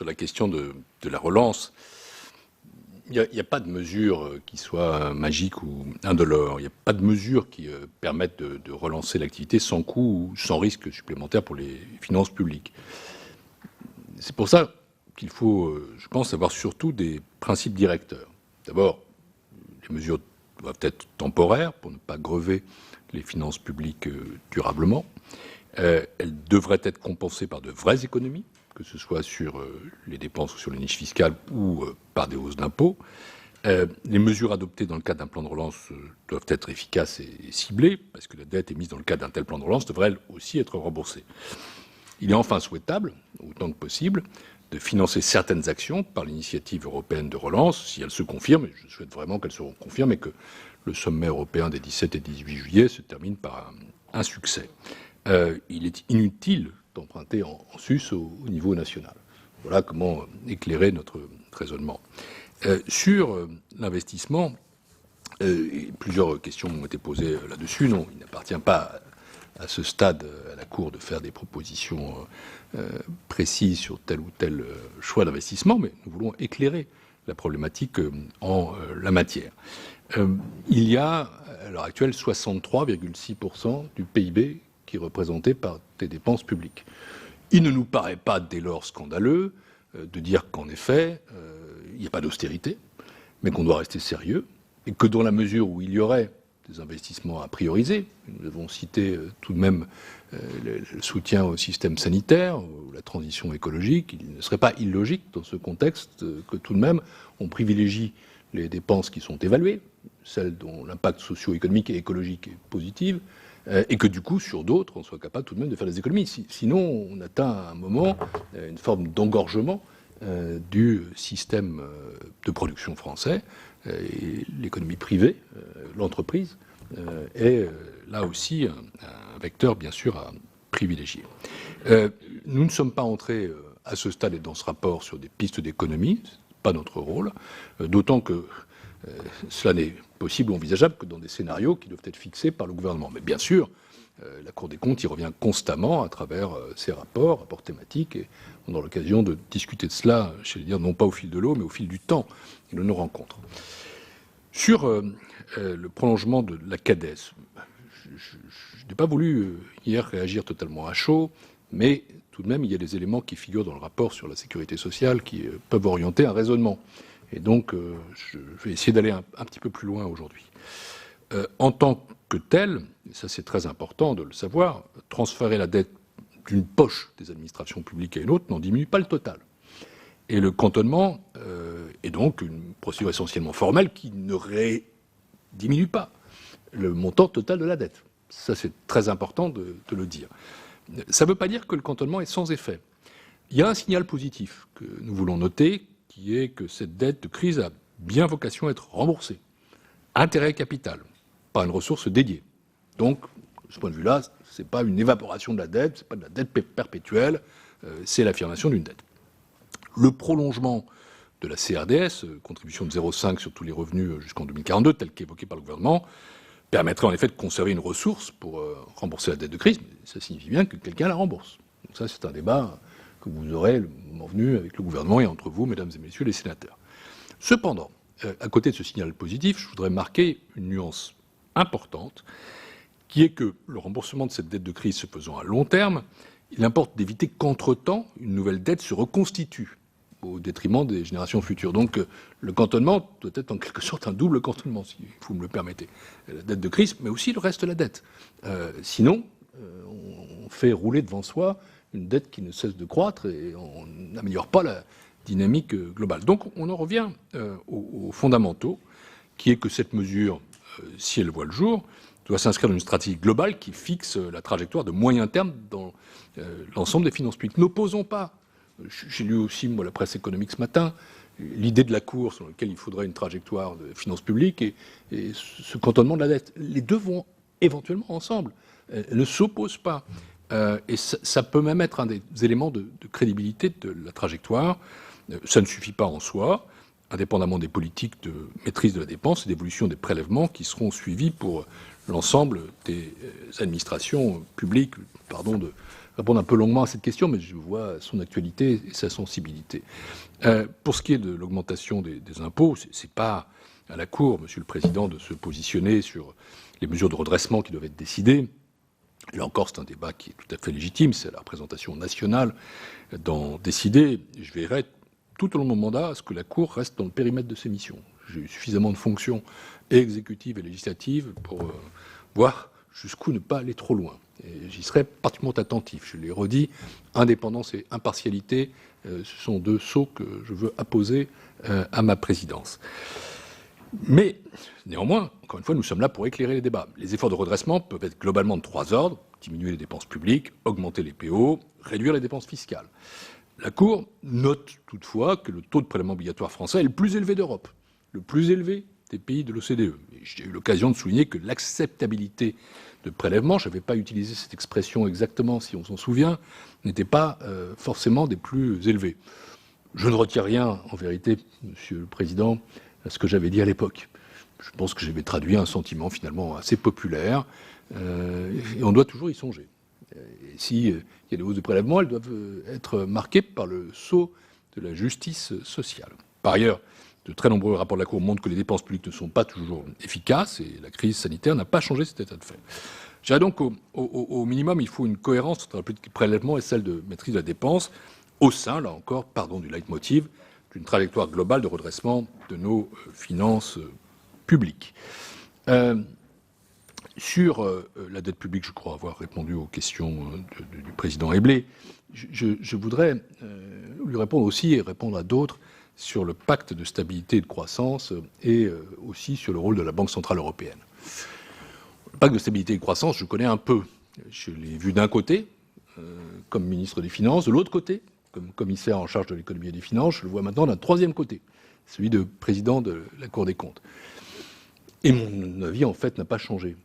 la question de la relance, il n'y a pas de mesure qui soit magique ou indolore. Il n'y a pas de mesure qui permette de relancer l'activité sans coût ou sans risque supplémentaire pour les finances publiques. C'est pour ça qu'il faut, je pense, avoir surtout des principes directeurs. D'abord, les mesures doivent être temporaires pour ne pas grever les finances publiques durablement. Elles devraient être compensées par de vraies économies, que ce soit sur les dépenses ou sur les niches fiscales ou par des hausses d'impôts. Les mesures adoptées dans le cadre d'un plan de relance doivent être efficaces et ciblées, parce que la dette émise dans le cadre d'un tel plan de relance devrait elle aussi être remboursée. Il est enfin souhaitable, autant que possible, de financer certaines actions par l'initiative européenne de relance, si elles se confirment, et je souhaite vraiment qu'elles seront confirmées, et que le sommet européen des 17 et 18 juillet se termine par un succès. Il est inutile empruntés en sus au niveau national. Voilà comment éclairer notre raisonnement. Sur l'investissement, plusieurs questions ont été posées là-dessus. Non, il n'appartient pas à ce stade à la Cour de faire des propositions précises sur tel ou tel choix d'investissement, mais nous voulons éclairer la problématique en la matière. Il y a, à l'heure actuelle, 63,6% du PIB qui est représenté par des dépenses publiques. Il ne nous paraît pas, dès lors, scandaleux de dire qu'en effet, il n'y a pas d'austérité, mais qu'on doit rester sérieux, et que dans la mesure où il y aurait des investissements à prioriser, nous avons cité tout de même le soutien au système sanitaire, ou la transition écologique, il ne serait pas illogique dans ce contexte que tout de même on privilégie les dépenses qui sont évaluées, celles dont l'impact socio-économique et écologique est positif, et que du coup, sur d'autres, on soit capable tout de même de faire des économies. Sinon, on atteint à un moment une forme d'engorgement du système de production français, et l'économie privée, l'entreprise, est là aussi un vecteur, bien sûr, à privilégier. Nous ne sommes pas entrés à ce stade et dans ce rapport sur des pistes d'économie, ce n'est pas notre rôle, d'autant que cela n'est possible ou envisageable que dans des scénarios qui doivent être fixés par le gouvernement. Mais bien sûr, la Cour des comptes y revient constamment à travers ses rapports thématiques, et on aura l'occasion de discuter de cela, j'allais dire, non pas au fil de l'eau, mais au fil du temps et de nos rencontres. Sur le prolongement de la CADES, je n'ai pas voulu hier réagir totalement à chaud, mais tout de même, il y a des éléments qui figurent dans le rapport sur la sécurité sociale qui peuvent orienter un raisonnement. Et donc, je vais essayer d'aller un petit peu plus loin aujourd'hui. En tant que tel, et ça c'est très important de le savoir, transférer la dette d'une poche des administrations publiques à une autre n'en diminue pas le total. Et le cantonnement est donc une procédure essentiellement formelle qui ne diminue pas le montant total de la dette. Ça, c'est très important de le dire. Ça ne veut pas dire que le cantonnement est sans effet. Il y a un signal positif que nous voulons noter, qui est que cette dette de crise a bien vocation à être remboursée. Intérêt capital, pas une ressource dédiée. Donc, de ce point de vue-là, ce n'est pas une évaporation de la dette, ce n'est pas de la dette perpétuelle, c'est l'affirmation d'une dette. Le prolongement de la CRDS, contribution de 0,5 sur tous les revenus jusqu'en 2042, tel qu'évoqué par le gouvernement, permettrait en effet de conserver une ressource pour rembourser la dette de crise, mais ça signifie bien que quelqu'un la rembourse. Donc ça, c'est un débat que vous aurez le moment venu avec le gouvernement et entre vous, mesdames et messieurs les sénateurs. Cependant, à côté de ce signal positif, je voudrais marquer une nuance importante, qui est que le remboursement de cette dette de crise se faisant à long terme, il importe d'éviter qu'entre-temps, une nouvelle dette se reconstitue au détriment des générations futures. Donc le cantonnement doit être en quelque sorte un double cantonnement, si vous me le permettez. La dette de crise, mais aussi le reste de la dette. Sinon, on fait rouler devant soi une dette qui ne cesse de croître et on n'améliore pas la dynamique globale. Donc on en revient aux fondamentaux, qui est que cette mesure, si elle voit le jour, doit s'inscrire dans une stratégie globale qui fixe la trajectoire de moyen terme dans l'ensemble des finances publiques. N'opposons pas, j'ai lu aussi moi, la presse économique ce matin, l'idée de la Cour sur laquelle il faudrait une trajectoire de finances publiques et ce cantonnement de la dette. Les deux vont éventuellement ensemble, elles ne s'opposent pas. Et ça peut même être un des éléments de crédibilité de la trajectoire. Ça ne suffit pas en soi, indépendamment des politiques de maîtrise de la dépense et d'évolution des prélèvements qui seront suivis pour l'ensemble des administrations publiques. Pardon de répondre un peu longuement à cette question, mais je vois son actualité et sa sensibilité. Pour ce qui est de l'augmentation des impôts, c'est pas à la Cour, Monsieur le Président, de se positionner sur les mesures de redressement qui doivent être décidées. Là encore, c'est un débat qui est tout à fait légitime, c'est à la représentation nationale d'en décider. Je veillerai tout au long de mon mandat à ce que la Cour reste dans le périmètre de ses missions. J'ai eu suffisamment de fonctions exécutives et législatives pour voir jusqu'où ne pas aller trop loin. Et j'y serai particulièrement attentif. Je l'ai redit, indépendance et impartialité, ce sont deux sceaux que je veux apposer à ma présidence. Mais, néanmoins, encore une fois, nous sommes là pour éclairer les débats. Les efforts de redressement peuvent être globalement de trois ordres: diminuer les dépenses publiques, augmenter les PO, réduire les dépenses fiscales. La Cour note toutefois que le taux de prélèvement obligatoire français est le plus élevé d'Europe, le plus élevé des pays de l'OCDE. J'ai eu l'occasion de souligner que l'acceptabilité de prélèvements, je n'avais pas utilisé cette expression exactement, si on s'en souvient, n'était pas forcément des plus élevés. Je ne retire rien, en vérité, Monsieur le Président, à ce que j'avais dit à l'époque. Je pense que j'avais traduit un sentiment finalement assez populaire, et on doit toujours y songer. Et s'il y a des hausses de prélèvements, elles doivent être marquées par le sceau de la justice sociale. Par ailleurs, de très nombreux rapports de la Cour montrent que les dépenses publiques ne sont pas toujours efficaces et la crise sanitaire n'a pas changé cet état de fait. Je dirais donc au minimum, il faut une cohérence entre la politique de prélèvement et celle de maîtrise de la dépense au sein, là encore, du leitmotiv d'une trajectoire globale de redressement de nos finances publiques. Sur la dette publique, je crois avoir répondu aux questions du président Eblé. Je voudrais lui répondre aussi et répondre à d'autres sur le pacte de stabilité et de croissance et aussi sur le rôle de la Banque centrale européenne. Le pacte de stabilité et de croissance, je connais un peu. Je l'ai vu d'un côté, comme ministre des Finances, de l'autre côté, comme commissaire en charge de l'économie et des finances. Je le vois maintenant d'un troisième côté, celui de président de la Cour des comptes. Et mon avis, en fait, n'a pas changé.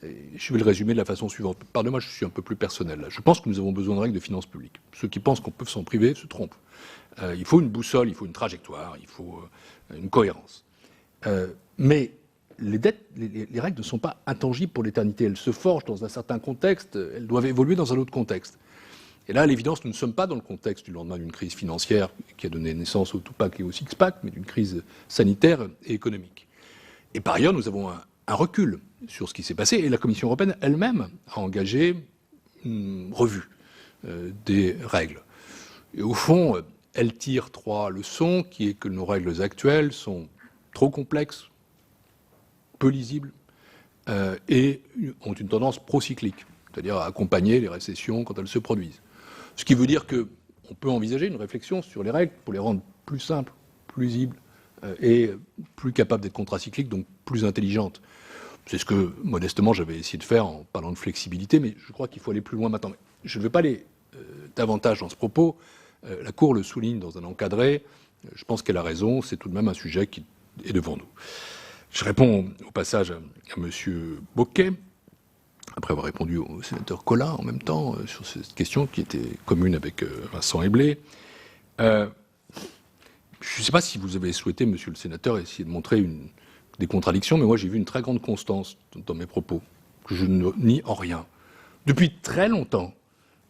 Et je vais le résumer de la façon suivante. Pardonnez-moi, je suis un peu plus personnel là. Je pense que nous avons besoin de règles de finances publiques. Ceux qui pensent qu'on peut s'en priver se trompent. Il faut une boussole, il faut une trajectoire, il faut une cohérence. Mais les règles ne sont pas intangibles pour l'éternité. Elles se forgent dans un certain contexte, elles doivent évoluer dans un autre contexte. Et là, à l'évidence, nous ne sommes pas dans le contexte du lendemain d'une crise financière qui a donné naissance au two-pack et au six-pack, mais d'une crise sanitaire et économique. Et par ailleurs, nous avons un recul sur ce qui s'est passé, et la Commission européenne elle-même a engagé une revue des règles. Et au fond, elle tire 3 leçons, qui est que nos règles actuelles sont trop complexes, peu lisibles, et ont une tendance procyclique, c'est-à-dire à accompagner les récessions quand elles se produisent. Ce qui veut dire qu'on peut envisager une réflexion sur les règles pour les rendre plus simples, plus lisibles, et plus capables d'être contracycliques, donc plus intelligentes. C'est ce que, modestement, j'avais essayé de faire en parlant de flexibilité, mais je crois qu'il faut aller plus loin maintenant. Je ne veux pas aller davantage dans ce propos. La Cour le souligne dans un encadré. Je pense qu'elle a raison. C'est tout de même un sujet qui est devant nous. Je réponds au passage à M. Bocquet, après avoir répondu au sénateur Collin en même temps sur cette question qui était commune avec Vincent Eblé. Je ne sais pas si vous avez souhaité, monsieur le sénateur, essayer de montrer des contradictions, mais moi j'ai vu une très grande constance dans mes propos, que je ne nie en rien. Depuis très longtemps,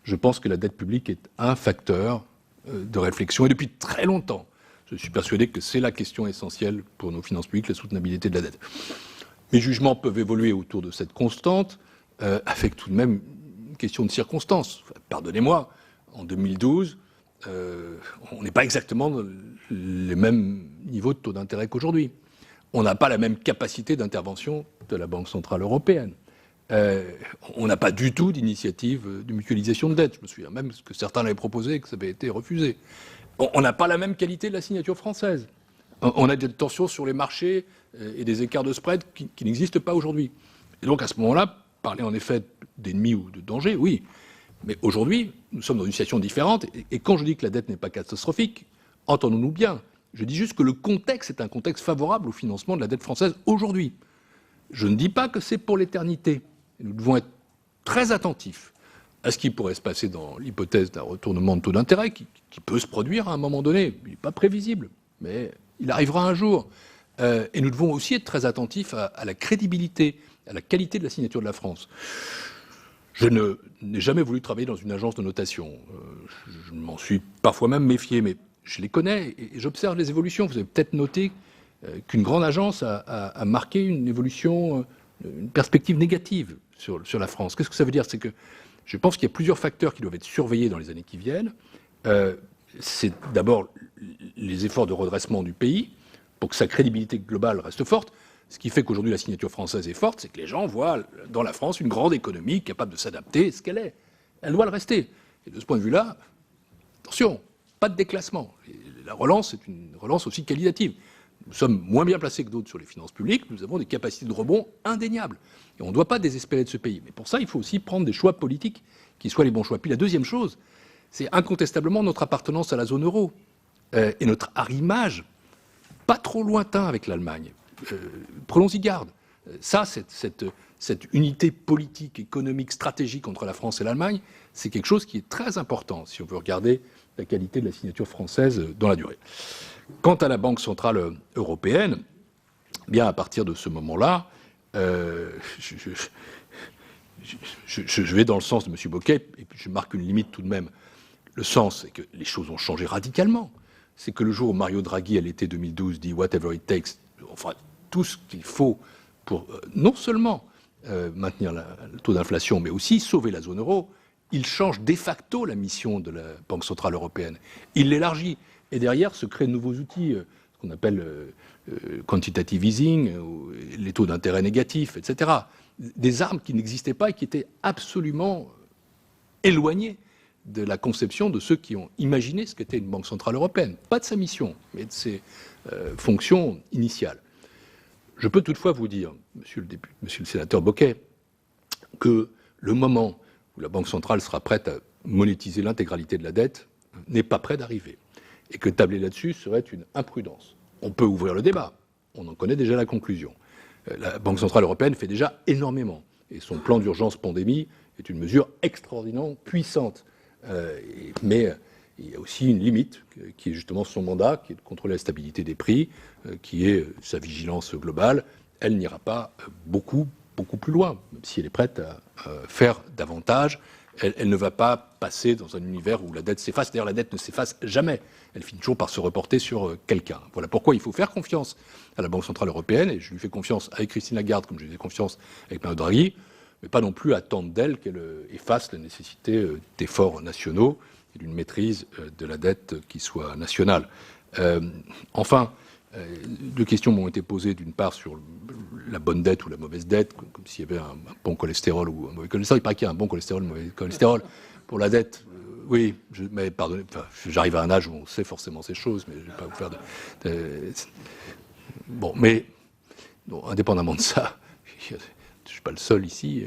je pense que la dette publique est un facteur de réflexion, et depuis très longtemps, je suis persuadé que c'est la question essentielle pour nos finances publiques, la soutenabilité de la dette. Mes jugements peuvent évoluer autour de cette constante, avec tout de même une question de circonstance. Pardonnez-moi, en 2012, on n'est pas exactement dans les mêmes niveaux de taux d'intérêt qu'aujourd'hui. On n'a pas la même capacité d'intervention de la Banque centrale européenne. On n'a pas du tout d'initiative de mutualisation de dette. Je me souviens même que certains l'avaient proposé et que ça avait été refusé. On n'a pas la même qualité de la signature française. On a des tensions sur les marchés et des écarts de spread qui n'existent pas aujourd'hui. Et donc à ce moment-là, parler en effet d'ennemis ou de danger, oui. Mais aujourd'hui, nous sommes dans une situation différente. Et quand je dis que la dette n'est pas catastrophique, entendons-nous bien. Je dis juste que le contexte est un contexte favorable au financement de la dette française aujourd'hui. Je ne dis pas que c'est pour l'éternité. Nous devons être très attentifs à ce qui pourrait se passer dans l'hypothèse d'un retournement de taux d'intérêt qui peut se produire à un moment donné. Il n'est pas prévisible, mais il arrivera un jour. Et nous devons aussi être très attentifs à la crédibilité, à la qualité de la signature de la France. Je n'ai jamais voulu travailler dans une agence de notation. Je m'en suis parfois même méfié, mais je les connais et j'observe les évolutions. Vous avez peut-être noté qu'une grande agence a marqué une évolution, une perspective négative sur la France. Qu'est-ce que ça veut dire? C'est que je pense qu'il y a plusieurs facteurs qui doivent être surveillés dans les années qui viennent. C'est d'abord les efforts de redressement du pays pour que sa crédibilité globale reste forte. Ce qui fait qu'aujourd'hui la signature française est forte, c'est que les gens voient dans la France une grande économie capable de s'adapter à ce qu'elle est. Elle doit le rester. Et de ce point de vue-là, attention, pas de déclassement. Et la relance est une relance aussi qualitative. Nous sommes moins bien placés que d'autres sur les finances publiques, nous avons des capacités de rebond indéniables. Et on ne doit pas désespérer de ce pays. Mais pour ça, il faut aussi prendre des choix politiques qui soient les bons choix. Puis la deuxième chose, c'est incontestablement notre appartenance à la zone euro et notre arrimage pas trop lointain avec l'Allemagne. prenons-y garde. Ça, cette unité politique, économique, stratégique entre la France et l'Allemagne, c'est quelque chose qui est très important si on veut regarder la qualité de la signature française dans la durée. Quant à la Banque centrale européenne, bien à partir de ce moment-là, je vais dans le sens de M. Bocquet, et puis je marque une limite tout de même. Le sens, c'est que les choses ont changé radicalement. C'est que le jour où Mario Draghi, à l'été 2012, dit « whatever it takes », enfin, tout ce qu'il faut pour non seulement maintenir le taux d'inflation, mais aussi sauver la zone euro, il change de facto la mission de la Banque centrale européenne. Il l'élargit. Et derrière se créent de nouveaux outils, ce qu'on appelle quantitative easing, les taux d'intérêt négatifs, etc. Des armes qui n'existaient pas et qui étaient absolument éloignées de la conception de ceux qui ont imaginé ce qu'était une Banque centrale européenne. Pas de sa mission, mais de ses fonctions initiales. Je peux toutefois vous dire, monsieur le sénateur Bocquet, que le moment où la Banque centrale sera prête à monétiser l'intégralité de la dette n'est pas près d'arriver. Et que tabler là-dessus serait une imprudence. On peut ouvrir le débat, on en connaît déjà la conclusion. La Banque centrale européenne fait déjà énormément. Et son plan d'urgence pandémie est une mesure extraordinairement puissante. Mais il y a aussi une limite, qui est justement son mandat, qui est de contrôler la stabilité des prix, qui est sa vigilance globale. Elle n'ira pas beaucoup plus loin, même si elle est prête à faire davantage. Elle ne va pas passer dans un univers où la dette s'efface. D'ailleurs, la dette ne s'efface jamais. Elle finit toujours par se reporter sur quelqu'un. Voilà pourquoi il faut faire confiance à la Banque centrale européenne, et je lui fais confiance avec Christine Lagarde, comme je lui fais confiance avec Mario Draghi, mais pas non plus attendre d'elle qu'elle efface la nécessité d'efforts nationaux et d'une maîtrise de la dette qui soit nationale. Enfin, deux questions m'ont été posées, d'une part sur la bonne dette ou la mauvaise dette, comme s'il y avait un bon cholestérol ou un mauvais cholestérol. Il paraît qu'il y a un bon cholestérol, un mauvais cholestérol. Pour la dette, oui, mais pardonnez, j'arrive à un âge où on sait forcément ces choses, mais je ne vais pas vous faire Bon, mais bon, indépendamment de ça, je ne suis pas le seul ici.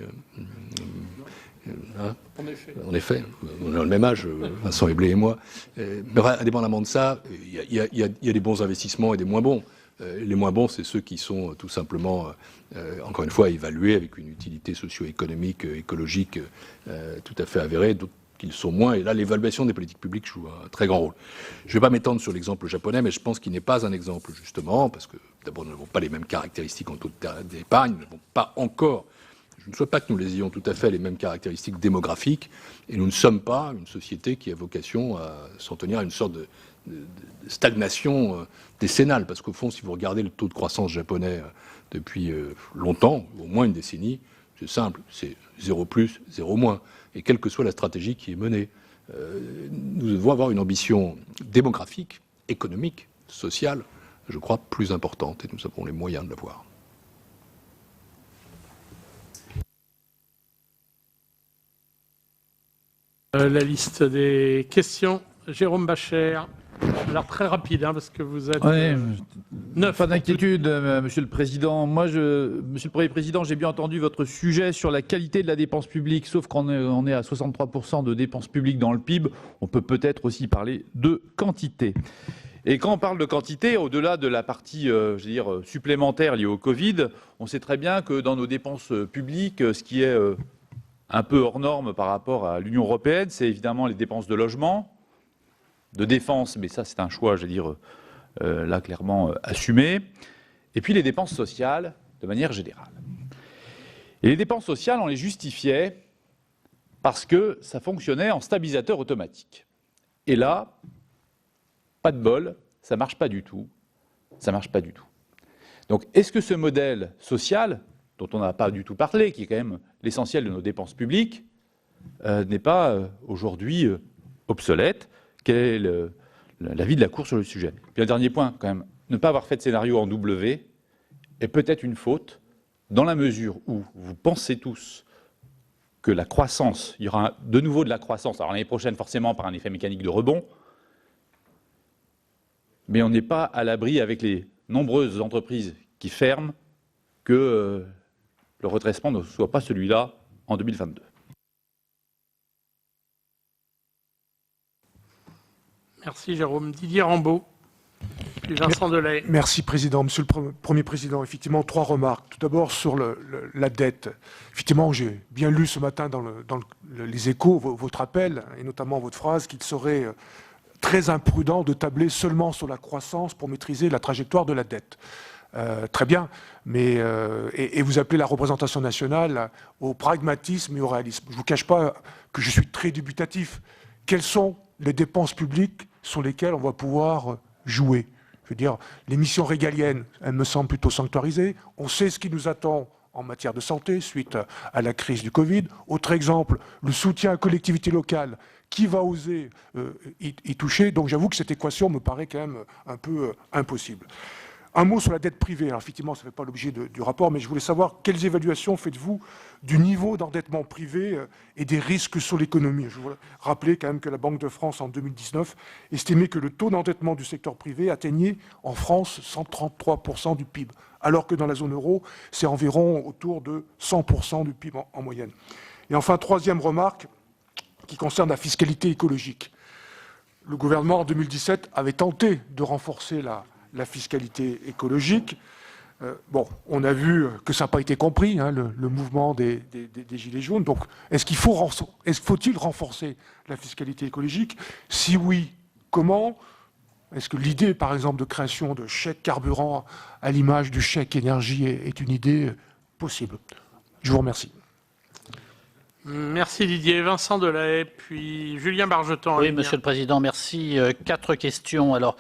Hein, en effet, on a le même âge, Vincent Eblé et moi. Mais indépendamment de ça, il y a des bons investissements et des moins bons. Les moins bons, c'est ceux qui sont tout simplement, encore une fois, évalués avec une utilité socio-économique, écologique tout à fait avérée, d'autres qu'ils sont moins. Et là, l'évaluation des politiques publiques joue un très grand rôle. Je ne vais pas m'étendre sur l'exemple japonais, mais je pense qu'il n'est pas un exemple, justement, parce que d'abord, nous n'avons pas les mêmes caractéristiques en taux d'épargne, nous n'avons pas encore. Je ne souhaite pas que nous les ayons tout à fait les mêmes caractéristiques démographiques, et nous ne sommes pas une société qui a vocation à s'en tenir à une sorte de stagnation décennale, parce qu'au fond, si vous regardez le taux de croissance japonais depuis longtemps, au moins une décennie, c'est simple, c'est 0 plus, 0 moins, et quelle que soit la stratégie qui est menée. Nous devons avoir une ambition démographique, économique, sociale, je crois, plus importante, et nous avons les moyens de l'avoir. La liste des questions. Jérôme Bacher. Alors très rapide, parce que vous êtes... Neuf. Pas d'inquiétude, Monsieur le Président. Monsieur le Premier Président, j'ai bien entendu votre sujet sur la qualité de la dépense publique, sauf qu'on est à 63% de dépenses publiques dans le PIB. On peut peut-être aussi parler de quantité. Et quand on parle de quantité, au-delà de la partie supplémentaire liée au Covid, on sait très bien que dans nos dépenses publiques, ce qui est un peu hors norme par rapport à l'Union européenne, c'est évidemment les dépenses de logement, de défense, mais ça c'est un choix, là clairement assumé, et puis les dépenses sociales de manière générale. Et les dépenses sociales, on les justifiait parce que ça fonctionnait en stabilisateur automatique. Et là, pas de bol, ça marche pas du tout. Ça marche pas du tout. Donc, est-ce que ce modèle social, dont on n'a pas du tout parlé, qui est quand même l'essentiel de nos dépenses publiques, n'est pas aujourd'hui obsolète? Quel est l'avis de la Cour sur le sujet? Puis un dernier point, quand même, ne pas avoir fait de scénario en W est peut-être une faute, dans la mesure où vous pensez tous que la croissance, il y aura de nouveau de la croissance, alors l'année prochaine forcément par un effet mécanique de rebond, mais on n'est pas à l'abri avec les nombreuses entreprises qui ferment que le redressement ne soit pas celui-là en 2022. Merci Jérôme. Didier Rambaud. Puis Vincent Delahaye. Merci, Président. Monsieur le Premier Président, effectivement, 3 remarques. Tout d'abord, sur la dette. Effectivement, j'ai bien lu ce matin dans les Échos votre appel, et notamment votre phrase, qu'il serait très imprudent de tabler seulement sur la croissance pour maîtriser la trajectoire de la dette. Très bien, mais et vous appelez la représentation nationale au pragmatisme et au réalisme. Je ne vous cache pas que je suis très dubitatif. Quelles sont les dépenses publiques sur lesquelles on va pouvoir jouer? Je veux dire, les missions régaliennes, elles me semblent plutôt sanctuarisées. On sait ce qui nous attend en matière de santé suite à la crise du Covid. Autre exemple, le soutien aux collectivités locales. Qui va oser y toucher? Donc j'avoue que cette équation me paraît quand même un peu impossible. Un mot sur la dette privée. Alors effectivement, ça ne fait pas l'objet du rapport, mais je voulais savoir quelles évaluations faites-vous du niveau d'endettement privé et des risques sur l'économie. Je voudrais rappeler quand même que la Banque de France, en 2019, estimait que le taux d'endettement du secteur privé atteignait en France 133% du PIB, alors que dans la zone euro, c'est environ autour de 100% du PIB en moyenne. Et enfin, troisième remarque, qui concerne la fiscalité écologique. Le gouvernement, en 2017, avait tenté de renforcer la fiscalité écologique. Bon, on a vu que ça n'a pas été compris, hein, le mouvement des Gilets jaunes. Donc, faut-il renforcer la fiscalité écologique? Si oui, comment? Est-ce que l'idée, par exemple, de création de chèques carburant à l'image du chèque énergie est une idée possible? Je vous remercie. Merci Didier. Vincent Delahaye, puis Julien Bargeton. Oui, Monsieur le Président, merci. 4 questions. Alors,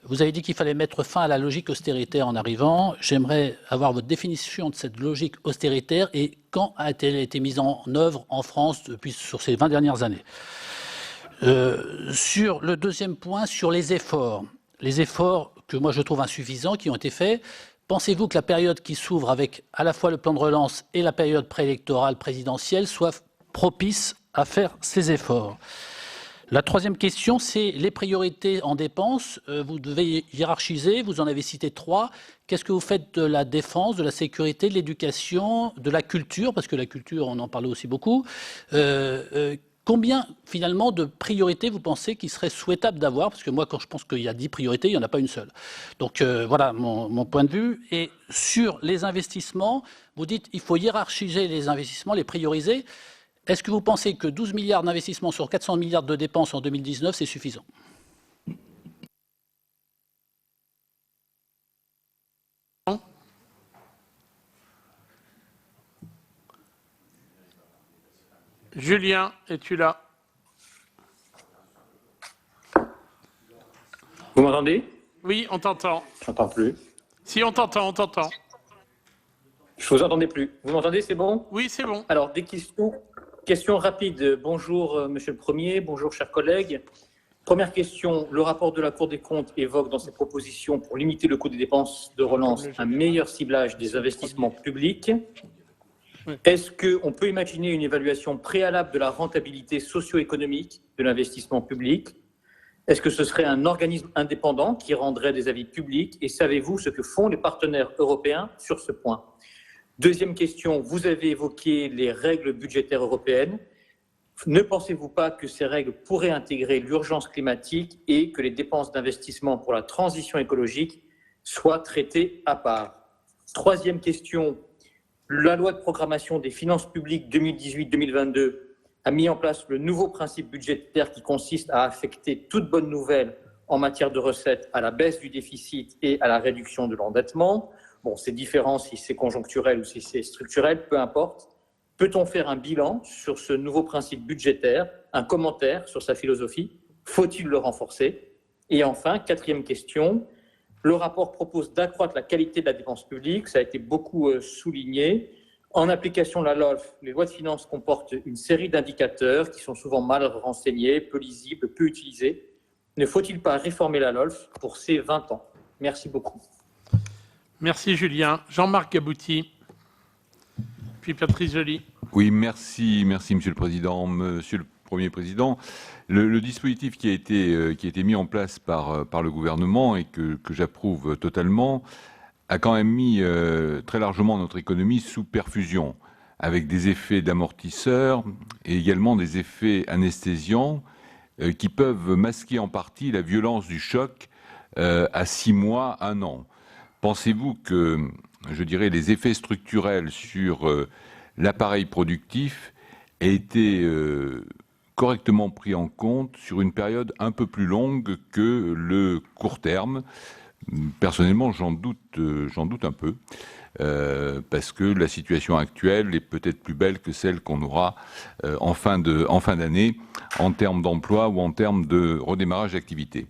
vous avez dit qu'il fallait mettre fin à la logique austéritaire en arrivant. J'aimerais avoir votre définition de cette logique austéritaire et quand a-t-elle été mise en œuvre en France sur ces 20 dernières années. Sur le deuxième point, sur les efforts que moi je trouve insuffisants qui ont été faits, pensez-vous que la période qui s'ouvre avec à la fois le plan de relance et la période préélectorale présidentielle soit propice à faire ces efforts? La troisième question, c'est les priorités en dépenses. Vous devez hiérarchiser, vous en avez cité 3. Qu'est-ce que vous faites de la défense, de la sécurité, de l'éducation, de la culture? Parce que la culture, on en parlait aussi beaucoup. Combien, finalement, de priorités vous pensez qu'il serait souhaitable d'avoir? Parce que moi, quand je pense qu'il y a 10 priorités, il n'y en a pas une seule. Donc voilà mon point de vue. Et sur les investissements, vous dites qu'il faut hiérarchiser les investissements, les prioriser. Est-ce que vous pensez que 12 milliards d'investissements sur 400 milliards de dépenses en 2019, c'est suffisant? Julien, es-tu là? Vous m'entendez? Oui, on t'entend. Je n'entends plus. Si, on t'entend, on t'entend. Je ne vous entendais plus. Vous m'entendez, c'est bon? Oui, c'est bon. Alors, des questions rapides. Bonjour, Monsieur le Premier. Bonjour, chers collègues. Première question. Le rapport de la Cour des comptes évoque dans ses propositions pour limiter le coût des dépenses de relance un meilleur ciblage des investissements publics. Est-ce qu'on peut imaginer une évaluation préalable de la rentabilité socio-économique de l'investissement public? Est-ce que ce serait un organisme indépendant qui rendrait des avis publics? Et savez-vous ce que font les partenaires européens sur ce point? Deuxième question, vous avez évoqué les règles budgétaires européennes. Ne pensez-vous pas que ces règles pourraient intégrer l'urgence climatique et que les dépenses d'investissement pour la transition écologique soient traitées à part? Troisième question, la loi de programmation des finances publiques 2018-2022 a mis en place le nouveau principe budgétaire qui consiste à affecter toute bonne nouvelle en matière de recettes à la baisse du déficit et à la réduction de l'endettement. Bon, c'est différent si c'est conjoncturel ou si c'est structurel, peu importe. Peut-on faire un bilan sur ce nouveau principe budgétaire, un commentaire sur sa philosophie? Faut-il le renforcer? Et enfin, quatrième question, le rapport propose d'accroître la qualité de la dépense publique, ça a été beaucoup souligné. En application de la LOLF, les lois de finances comportent une série d'indicateurs qui sont souvent mal renseignés, peu lisibles, peu utilisés. Ne faut-il pas réformer la LOLF pour ces 20 ans? Merci beaucoup. Merci Julien. Jean-Marc Gabouty, puis Patrice Joly. Oui, merci Monsieur le Président. Monsieur le Premier Président, le dispositif qui a été mis en place par le gouvernement et que j'approuve totalement a quand même mis très largement notre économie sous perfusion, avec des effets d'amortisseurs et également des effets anesthésiants qui peuvent masquer en partie la violence du choc à 6 mois, 1 an. Pensez-vous que, je dirais, les effets structurels sur l'appareil productif aient été correctement pris en compte sur une période un peu plus longue que le court terme? Personnellement, j'en doute un peu, parce que la situation actuelle est peut-être plus belle que celle qu'on aura en fin d'année, en termes d'emploi ou en termes de redémarrage d'activité.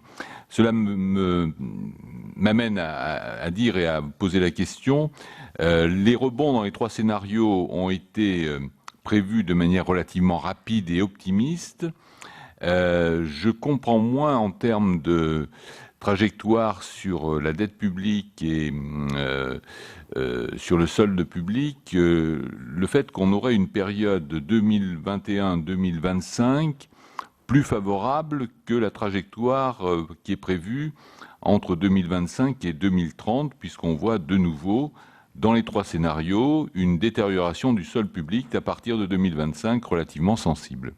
Cela m'amène à dire et à poser la question, les rebonds dans les 3 scénarios ont été prévus de manière relativement rapide et optimiste. Je comprends moins en termes de trajectoire sur la dette publique et sur le solde public, le fait qu'on aurait une période 2021-2025 plus favorable que la trajectoire qui est prévue entre 2025 et 2030, puisqu'on voit de nouveau, dans les 3 scénarios, une détérioration du solde public à partir de 2025 relativement sensible.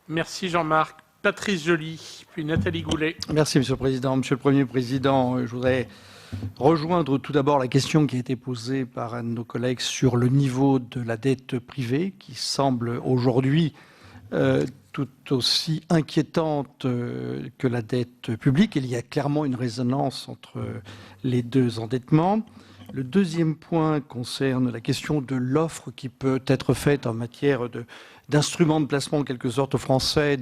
Merci Jean-Marc. Patrice Joly, puis Nathalie Goulet. Merci Monsieur le Président. Monsieur le Premier Président, je voudrais rejoindre tout d'abord la question qui a été posée par un de nos collègues sur le niveau de la dette privée, qui semble aujourd'hui tout aussi inquiétante que la dette publique. Il y a clairement une résonance entre les 2 endettements. Le deuxième point concerne la question de l'offre qui peut être faite en matière d'instruments de placement en quelque sorte aux Français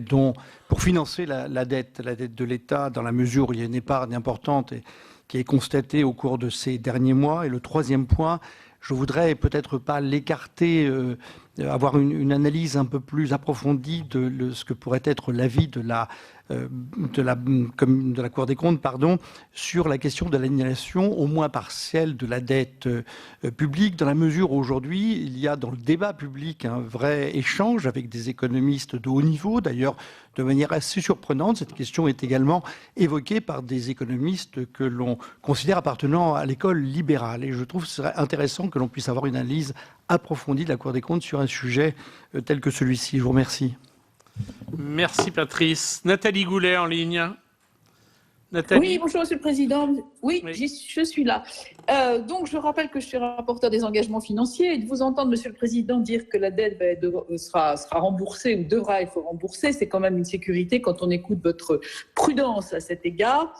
pour financer la dette de l'État, dans la mesure où il y a une épargne importante et qui est constatée au cours de ces derniers mois. Et le troisième point, je voudrais peut-être pas l'écarter, avoir une analyse un peu plus approfondie de ce que pourrait être l'avis de la Cour des comptes, sur la question de l'annulation au moins partielle de la dette publique, dans la mesure où aujourd'hui il y a dans le débat public un vrai échange avec des économistes de haut niveau. D'ailleurs, de manière assez surprenante, cette question est également évoquée par des économistes que l'on considère appartenant à l'école libérale. Et je trouve que ce serait intéressant que l'on puisse avoir une analyse approfondie de la Cour des comptes sur un sujet tel que celui-ci. Je vous remercie. Merci Patrice. Nathalie Goulet en ligne. Nathalie. Oui, bonjour Monsieur le Président. Oui. Je suis là. Donc je rappelle que je suis rapporteur des engagements financiers et de vous entendre Monsieur le Président dire que la dette sera remboursée ou devra être remboursée, c'est quand même une sécurité quand on écoute votre prudence à cet égard.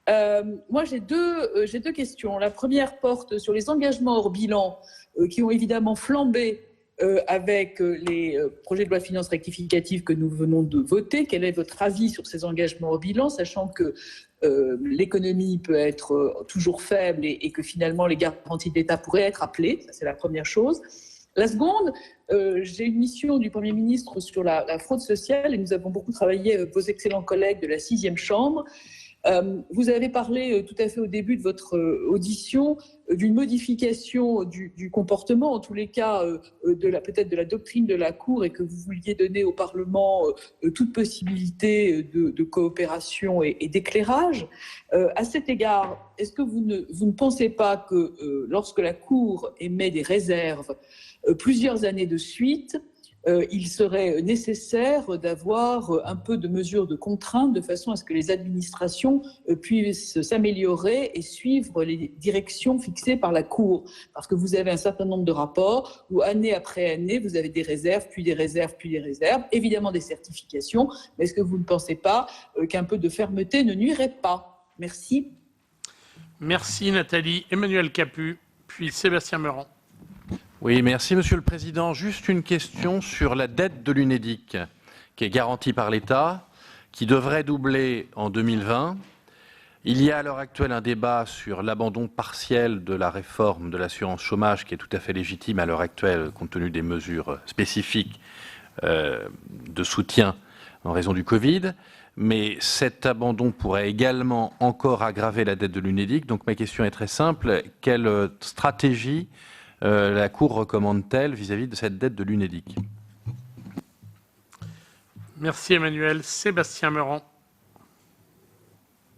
Moi j'ai deux questions. La première porte sur les engagements hors bilan qui ont évidemment flambé avec les projets de loi de finances rectificative que nous venons de voter. Quel est votre avis sur ces engagements au bilan, sachant que l'économie peut être toujours faible et que finalement les garanties de l'État pourraient être appelées? Ça, c'est la première chose. La seconde, j'ai une mission du Premier ministre sur la fraude sociale et nous avons beaucoup travaillé avec vos excellents collègues de la 6e Chambre. Vous avez parlé tout à fait au début de votre audition d'une modification du comportement, en tous les cas peut-être de la doctrine de la Cour, et que vous vouliez donner au Parlement toute possibilité de coopération et d'éclairage. À cet égard, est-ce que vous ne pensez pas que lorsque la Cour émet des réserves plusieurs années de suite, il serait nécessaire d'avoir un peu de mesures de contrainte de façon à ce que les administrations puissent s'améliorer et suivre les directions fixées par la Cour? Parce que vous avez un certain nombre de rapports où année après année, vous avez des réserves, puis des réserves, puis des réserves, évidemment des certifications. Mais est-ce que vous ne pensez pas qu'un peu de fermeté ne nuirait pas? Merci. Merci Nathalie. Emmanuel Capus, puis Sébastien Meurant. Oui, merci Monsieur le Président. Juste une question sur la dette de l'UNEDIC, qui est garantie par l'État, qui devrait doubler en 2020. Il y a à l'heure actuelle un débat sur l'abandon partiel de la réforme de l'assurance chômage, qui est tout à fait légitime à l'heure actuelle, compte tenu des mesures spécifiques de soutien en raison du Covid. Mais cet abandon pourrait également encore aggraver la dette de l'UNEDIC. Donc ma question est très simple. Quelle stratégie la Cour recommande-t-elle vis-à-vis de cette dette de l'UNEDIC? Merci Emmanuel. Sébastien Meurant.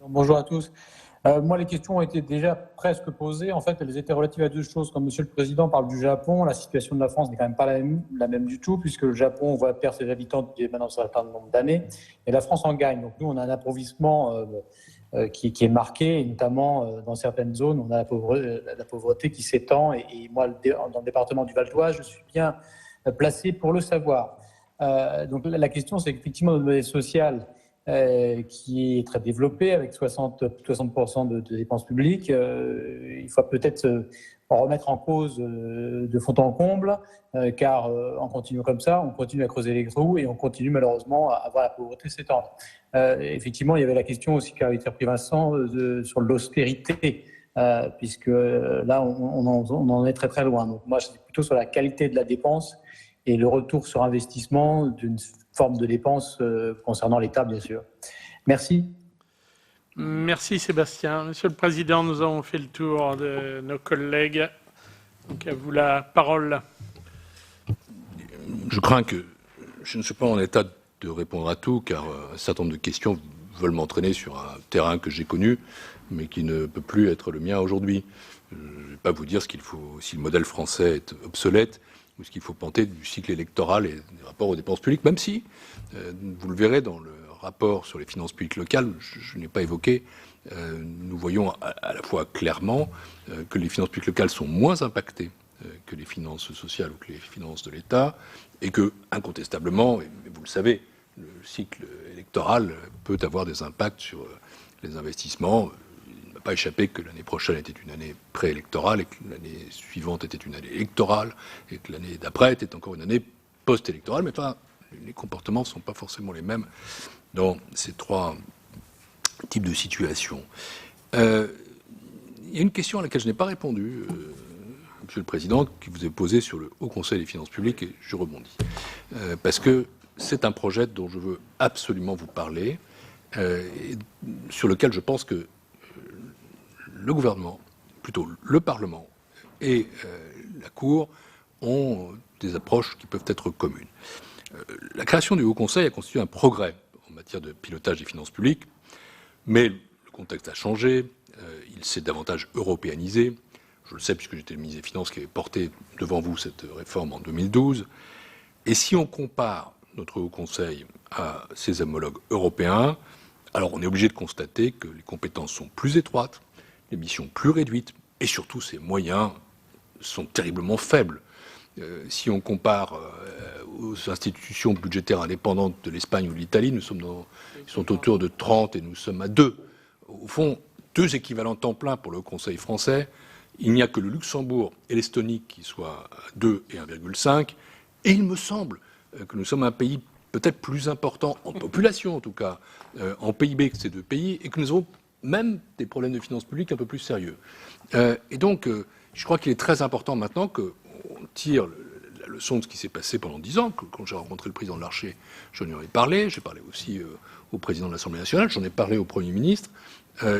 Bonjour à tous. Moi, les questions ont été déjà presque posées. En fait, elles étaient relatives à deux choses. Comme Monsieur le Président parle du Japon, la situation de la France n'est quand même pas la même du tout, puisque le Japon voit perdre ses habitants depuis maintenant un certain nombre d'années, et la France en gagne. Donc nous, on a un appauvrissement qui est marquée, et notamment dans certaines zones, on a la pauvreté qui s'étend. Et moi, dans le département du Val d'Oise, je suis bien placé pour le savoir. Donc la question, c'est qu'effectivement, notre modèle social, qui est très développé, avec 60% de dépenses publiques, il faut peut-être en remettre en cause de fond en comble, car en continuant comme ça, on continue à creuser les trous et on continue malheureusement à voir la pauvreté s'étendre. Effectivement, il y avait la question aussi qu'a repris Vincent sur l'austérité, puisque là, on en est très très loin. Donc moi, je suis plutôt sur la qualité de la dépense et le retour sur investissement d'une forme de dépense concernant l'État, bien sûr. Merci. Merci Sébastien. Monsieur le Président, nous avons fait le tour de nos collègues. Donc à vous la parole. Je crains que je ne sois pas en état de répondre à tout, car un certain nombre de questions veulent m'entraîner sur un terrain que j'ai connu, mais qui ne peut plus être le mien aujourd'hui. Je ne vais pas vous dire si le modèle français est obsolète, ou ce qu'il faut penser du cycle électoral et des rapports aux dépenses publiques, même si, vous le verrez dans le rapport sur les finances publiques locales, je n'ai pas évoqué, nous voyons à la fois clairement que les finances publiques locales sont moins impactées que les finances sociales ou que les finances de l'État, et que, incontestablement, et vous le savez, le cycle électoral peut avoir des impacts sur les investissements. Il ne m'a pas échappé que l'année prochaine était une année préélectorale, et que l'année suivante était une année électorale, et que l'année d'après était encore une année post-électorale, mais enfin, les comportements ne sont pas forcément les mêmes dans ces trois types de situations. Il y a une question à laquelle je n'ai pas répondu, Monsieur le Président, qui vous est posée sur le Haut Conseil des finances publiques, et je rebondis. Parce que c'est un projet dont je veux absolument vous parler, et sur lequel je pense que le gouvernement, plutôt le Parlement et la Cour ont des approches qui peuvent être communes. La création du Haut Conseil a constitué un progrès en matière de pilotage des finances publiques, mais le contexte a changé, il s'est davantage européanisé. Je le sais puisque j'étais le ministre des Finances qui avait porté devant vous cette réforme en 2012. Et si on compare notre Haut Conseil à ses homologues européens, alors on est obligé de constater que les compétences sont plus étroites, les missions plus réduites, et surtout ses moyens sont terriblement faibles. Si on compare aux institutions budgétaires indépendantes de l'Espagne ou de l'Italie, ils sont autour de 30 et nous sommes à 2. Au fond, 2 équivalents temps plein pour le Haut Conseil français. Il n'y a que le Luxembourg et l'Estonie qui soient à 2 et 1,5. Et il me semble que nous sommes un pays peut-être plus important, en population en tout cas, en PIB que ces 2 pays, et que nous avons même des problèmes de finances publiques un peu plus sérieux. Et donc, je crois qu'il est très important maintenant qu'on tire la leçon de ce qui s'est passé pendant 10 ans. Quand j'ai rencontré le président de l'Archer, je lui en ai parlé. J'ai parlé aussi au président de l'Assemblée nationale. J'en ai parlé au Premier ministre.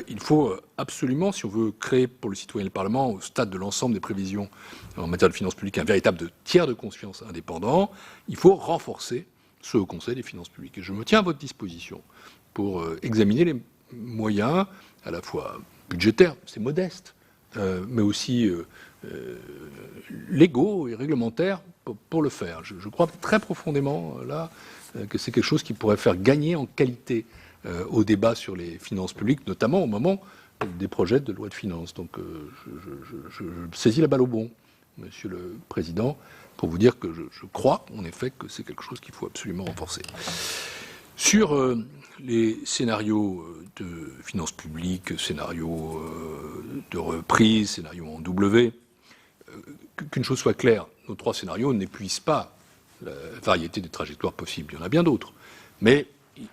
Il faut absolument, si on veut créer pour le citoyen et le Parlement, au stade de l'ensemble des prévisions en matière de finances publiques, un véritable tiers de confiance indépendant, il faut renforcer ce Haut Conseil des finances publiques. Et je me tiens à votre disposition pour examiner les moyens, à la fois budgétaires, c'est modeste, mais aussi légaux et réglementaires pour le faire. Je crois très profondément là que c'est quelque chose qui pourrait faire gagner en qualité au débat sur les finances publiques, notamment au moment des projets de loi de finances. Donc je saisis la balle au bon, Monsieur le Président, pour vous dire que je crois en effet que c'est quelque chose qu'il faut absolument renforcer. Sur les scénarios de finances publiques, scénarios de reprise, scénarios en W, qu'une chose soit claire, nos 3 scénarios n'épuisent pas la variété des trajectoires possibles. Il y en a bien d'autres. Mais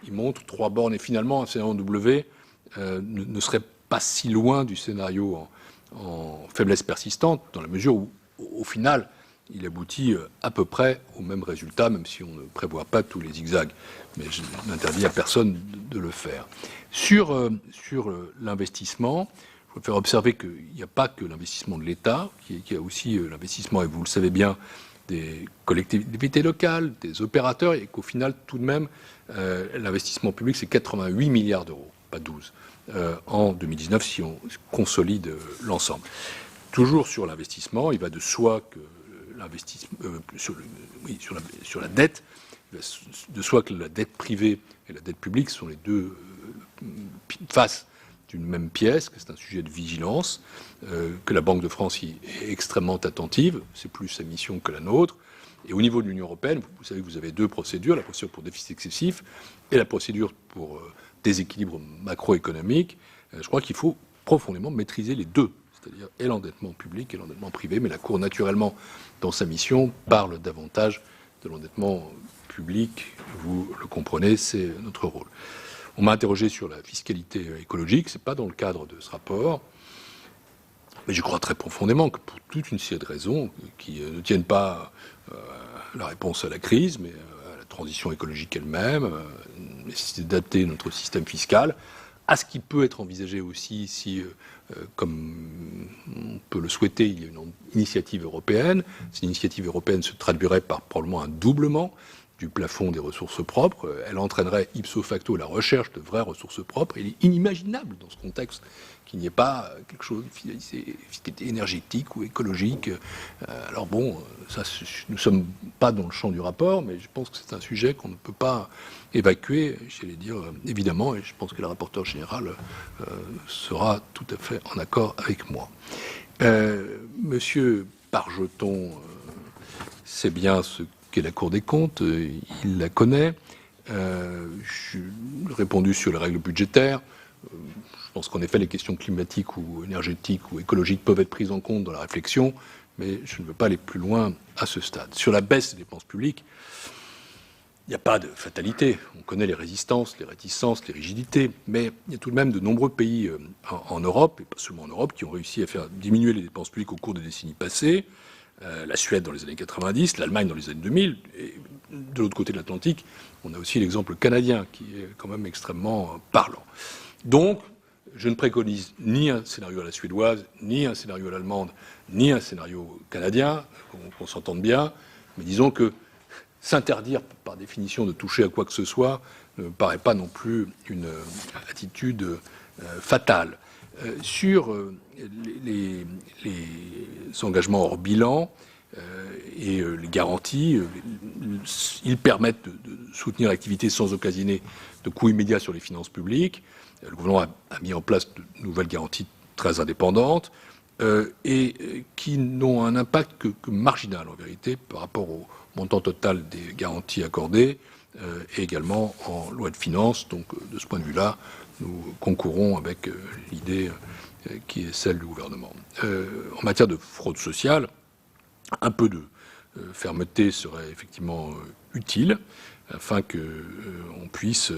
il montre 3 bornes, et finalement un scénario en W ne serait pas si loin du scénario en faiblesse persistante, dans la mesure où, au final, il aboutit à peu près au même résultat, même si on ne prévoit pas tous les zigzags. Mais je n'interdis à personne de le faire. Sur l'investissement, il faut faire observer qu'il n'y a pas que l'investissement de l'État, qu'il y a aussi l'investissement, et vous le savez bien, des collectivités locales, des opérateurs, et qu'au final, tout de même, l'investissement public, c'est 88 milliards d'euros, pas 12, en 2019, si on consolide l'ensemble. Toujours sur l'investissement, il va de soi que l'investissement sur la dette, de soi que la dette privée et la dette publique sont les 2 faces d'une même pièce, que c'est un sujet de vigilance, que la Banque de France y est extrêmement attentive, c'est plus sa mission que la nôtre. Et au niveau de l'Union européenne, vous savez que vous avez deux procédures, la procédure pour déficit excessif et la procédure pour déséquilibre macroéconomique. Je crois qu'il faut profondément maîtriser les deux, c'est-à-dire et l'endettement public et l'endettement privé, mais la Cour, naturellement, dans sa mission, parle davantage de l'endettement public. Vous le comprenez, c'est notre rôle. On m'a interrogé sur la fiscalité écologique, ce n'est pas dans le cadre de ce rapport, mais je crois très profondément que pour toute une série de raisons qui ne tiennent pas à la réponse à la crise, mais à la transition écologique elle-même, la nécessité d'adapter notre système fiscal à ce qui peut être envisagé aussi si, comme on peut le souhaiter, il y a une initiative européenne. Cette initiative européenne se traduirait par probablement un doublement du plafond des ressources propres. Elle entraînerait ipso facto la recherche de vraies ressources propres. Il est inimaginable dans ce contexte qu'il n'y ait pas quelque chose de fiscalité énergétique ou écologique. Alors bon, ça, nous ne sommes pas dans le champ du rapport, mais je pense que c'est un sujet qu'on ne peut pas évacuer, j'allais dire, évidemment, et je pense que le rapporteur général sera tout à fait en accord avec moi. Monsieur Bargeton sait bien ce qu'est la Cour des comptes, il la connaît. J'ai répondu sur les règles budgétaires. Je pense qu'en effet, les questions climatiques ou énergétiques ou écologiques peuvent être prises en compte dans la réflexion, mais je ne veux pas aller plus loin à ce stade. Sur la baisse des dépenses publiques, il n'y a pas de fatalité. On connaît les résistances, les réticences, les rigidités, mais il y a tout de même de nombreux pays en Europe, et pas seulement en Europe, qui ont réussi à faire diminuer les dépenses publiques au cours des décennies passées. La Suède dans les années 90, l'Allemagne dans les années 2000, et de l'autre côté de l'Atlantique, on a aussi l'exemple canadien qui est quand même extrêmement parlant. Donc, je ne préconise ni un scénario à la suédoise, ni un scénario à l'allemande, ni un scénario canadien, qu'on s'entende bien, mais disons que s'interdire par définition de toucher à quoi que ce soit ne me paraît pas non plus une attitude fatale. Sur les engagements hors bilan et les garanties, ils permettent de soutenir l'activité sans occasionner de coûts immédiats sur les finances publiques. Le gouvernement a mis en place de nouvelles garanties très indépendantes et qui n'ont un impact que marginal en vérité par rapport au montant total des garanties accordées et également en loi de finances. Donc de ce point de vue-là, nous concourons avec l'idée qui est celle du gouvernement. En matière de fraude sociale, un peu de fermeté serait effectivement utile afin qu'on puisse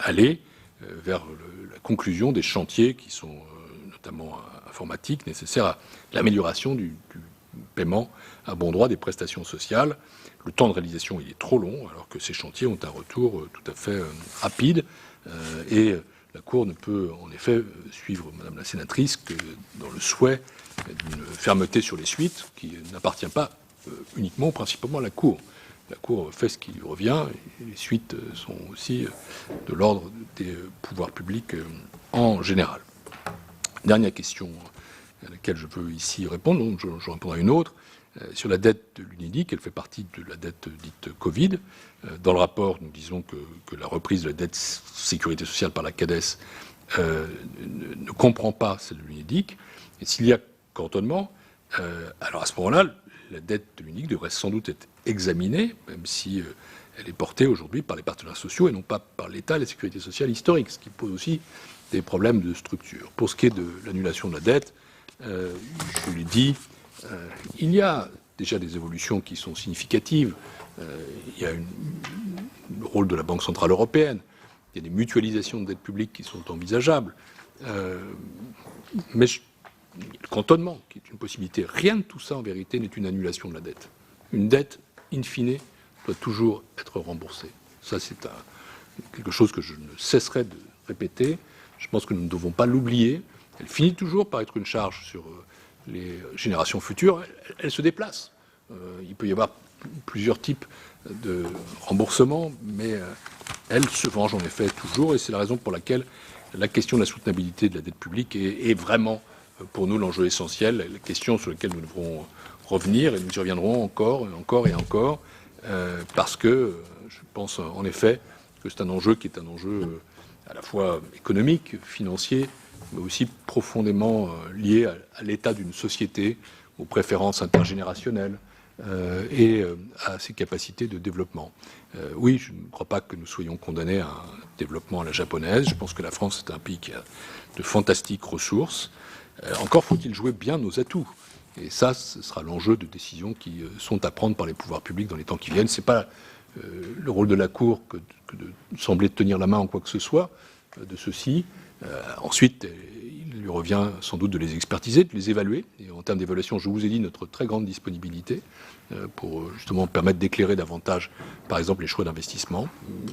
aller vers la conclusion des chantiers qui sont notamment informatiques nécessaires à l'amélioration du paiement à bon droit des prestations sociales. Le temps de réalisation il est trop long alors que ces chantiers ont un retour tout à fait rapide et la Cour ne peut en effet suivre Madame la sénatrice que dans le souhait d'une fermeté sur les suites qui n'appartient pas uniquement, principalement à la Cour. La Cour fait ce qui lui revient et les suites sont aussi de l'ordre des pouvoirs publics en général. Dernière question à laquelle je veux ici répondre, donc je répondrai à une autre. Sur la dette de l'Unédic, elle fait partie de la dette dite Covid. Dans le rapport, nous disons que la reprise de la dette sécurité sociale par la Cades ne comprend pas celle de l'Unédic. Et s'il y a cantonnement, alors à ce moment-là, la dette de l'Unédic devrait sans doute être examinée, même si elle est portée aujourd'hui par les partenaires sociaux et non pas par l'État et la sécurité sociale historique, ce qui pose aussi des problèmes de structure. Pour ce qui est de l'annulation de la dette, je l'ai dit, il y a déjà des évolutions qui sont significatives. Il y a le rôle de la Banque centrale européenne. Il y a des mutualisations de dette publique qui sont envisageables. Mais le cantonnement, qui est une possibilité, rien de tout ça, en vérité, n'est une annulation de la dette. Une dette, in fine, doit toujours être remboursée. Ça, c'est quelque chose que je ne cesserai de répéter. Je pense que nous ne devons pas l'oublier. Elle finit toujours par être une charge sur les générations futures. Elle se déplace. Il peut y avoir plusieurs types de remboursement, mais elle se venge en effet toujours, et c'est la raison pour laquelle la question de la soutenabilité de la dette publique est vraiment pour nous l'enjeu essentiel, la question sur laquelle nous devrons revenir, et nous y reviendrons encore et encore et encore, parce que je pense en effet que c'est un enjeu qui est un enjeu à la fois économiques, financiers, mais aussi profondément liés à l'état d'une société, aux préférences intergénérationnelles et à ses capacités de développement. Oui, je ne crois pas que nous soyons condamnés à un développement à la japonaise. Je pense que la France est un pays qui a de fantastiques ressources. Encore faut-il jouer bien nos atouts. Et ça, ce sera l'enjeu de décisions qui sont à prendre par les pouvoirs publics dans les temps qui viennent. Ce n'est pas le rôle de la Cour que de sembler tenir la main en quoi que ce soit de ceci. Ensuite, il lui revient sans doute de les expertiser, de les évaluer. Et en termes d'évaluation, je vous ai dit notre très grande disponibilité pour justement permettre d'éclairer davantage, par exemple, les choix d'investissement.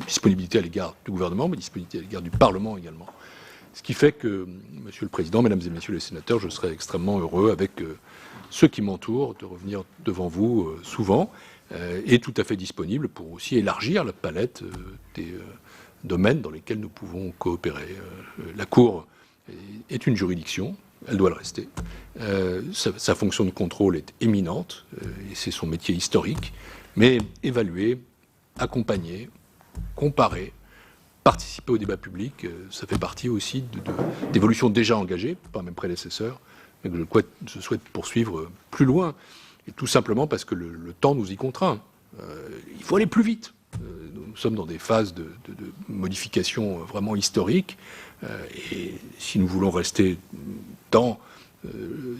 Disponibilité à l'égard du gouvernement, mais disponibilité à l'égard du Parlement également. Ce qui fait que, Monsieur le Président, Mesdames et Messieurs les sénateurs, je serai extrêmement heureux avec ceux qui m'entourent de revenir devant vous souvent et tout à fait disponible pour aussi élargir la palette des domaines dans lesquels nous pouvons coopérer. La Cour est une juridiction, elle doit le rester. Sa fonction de contrôle est éminente et c'est son métier historique, mais évaluer, accompagner, comparer, participer au débat public, ça fait partie aussi d'évolutions déjà engagées par mes prédécesseurs, mais que je souhaite poursuivre plus loin, et tout simplement parce que le temps nous y contraint. Il faut aller plus vite. Nous sommes dans des phases de modification vraiment historiques, et si nous voulons rester dans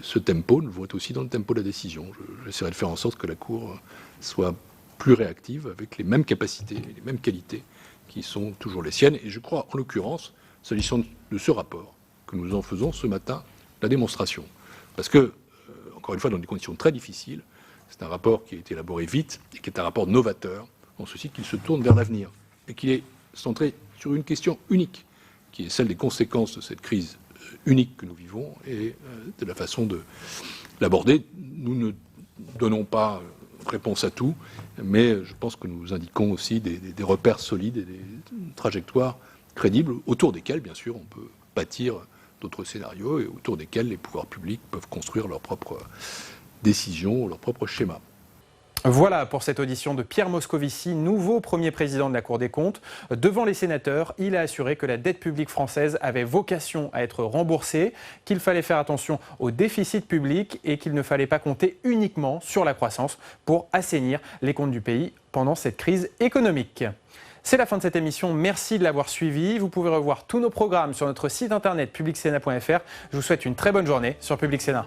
ce tempo, nous devons être aussi dans le tempo de la décision. J'essaierai de faire en sorte que la Cour soit plus réactive, avec les mêmes capacités, les mêmes qualités qui sont toujours les siennes. Et je crois, en l'occurrence, s'agissant de ce rapport, que nous en faisons ce matin la démonstration. Parce que, encore une fois, dans des conditions très difficiles, c'est un rapport qui a été élaboré vite et qui est un rapport novateur, en ceci qu'il se tourne vers l'avenir et qu'il est centré sur une question unique, qui est celle des conséquences de cette crise unique que nous vivons et de la façon de l'aborder. Nous ne donnons pas réponse à tout, mais je pense que nous indiquons aussi des repères solides et des trajectoires crédibles autour desquels, bien sûr, on peut bâtir d'autres scénarios et autour desquels les pouvoirs publics peuvent construire leurs propres décisions, leurs propres schémas. Voilà pour cette audition de Pierre Moscovici, nouveau Premier président de la Cour des comptes. Devant les sénateurs, il a assuré que la dette publique française avait vocation à être remboursée, qu'il fallait faire attention au déficit public et qu'il ne fallait pas compter uniquement sur la croissance pour assainir les comptes du pays pendant cette crise économique. C'est la fin de cette émission, merci de l'avoir suivi. Vous pouvez revoir tous nos programmes sur notre site internet publicsénat.fr. Je vous souhaite une très bonne journée sur Public Sénat.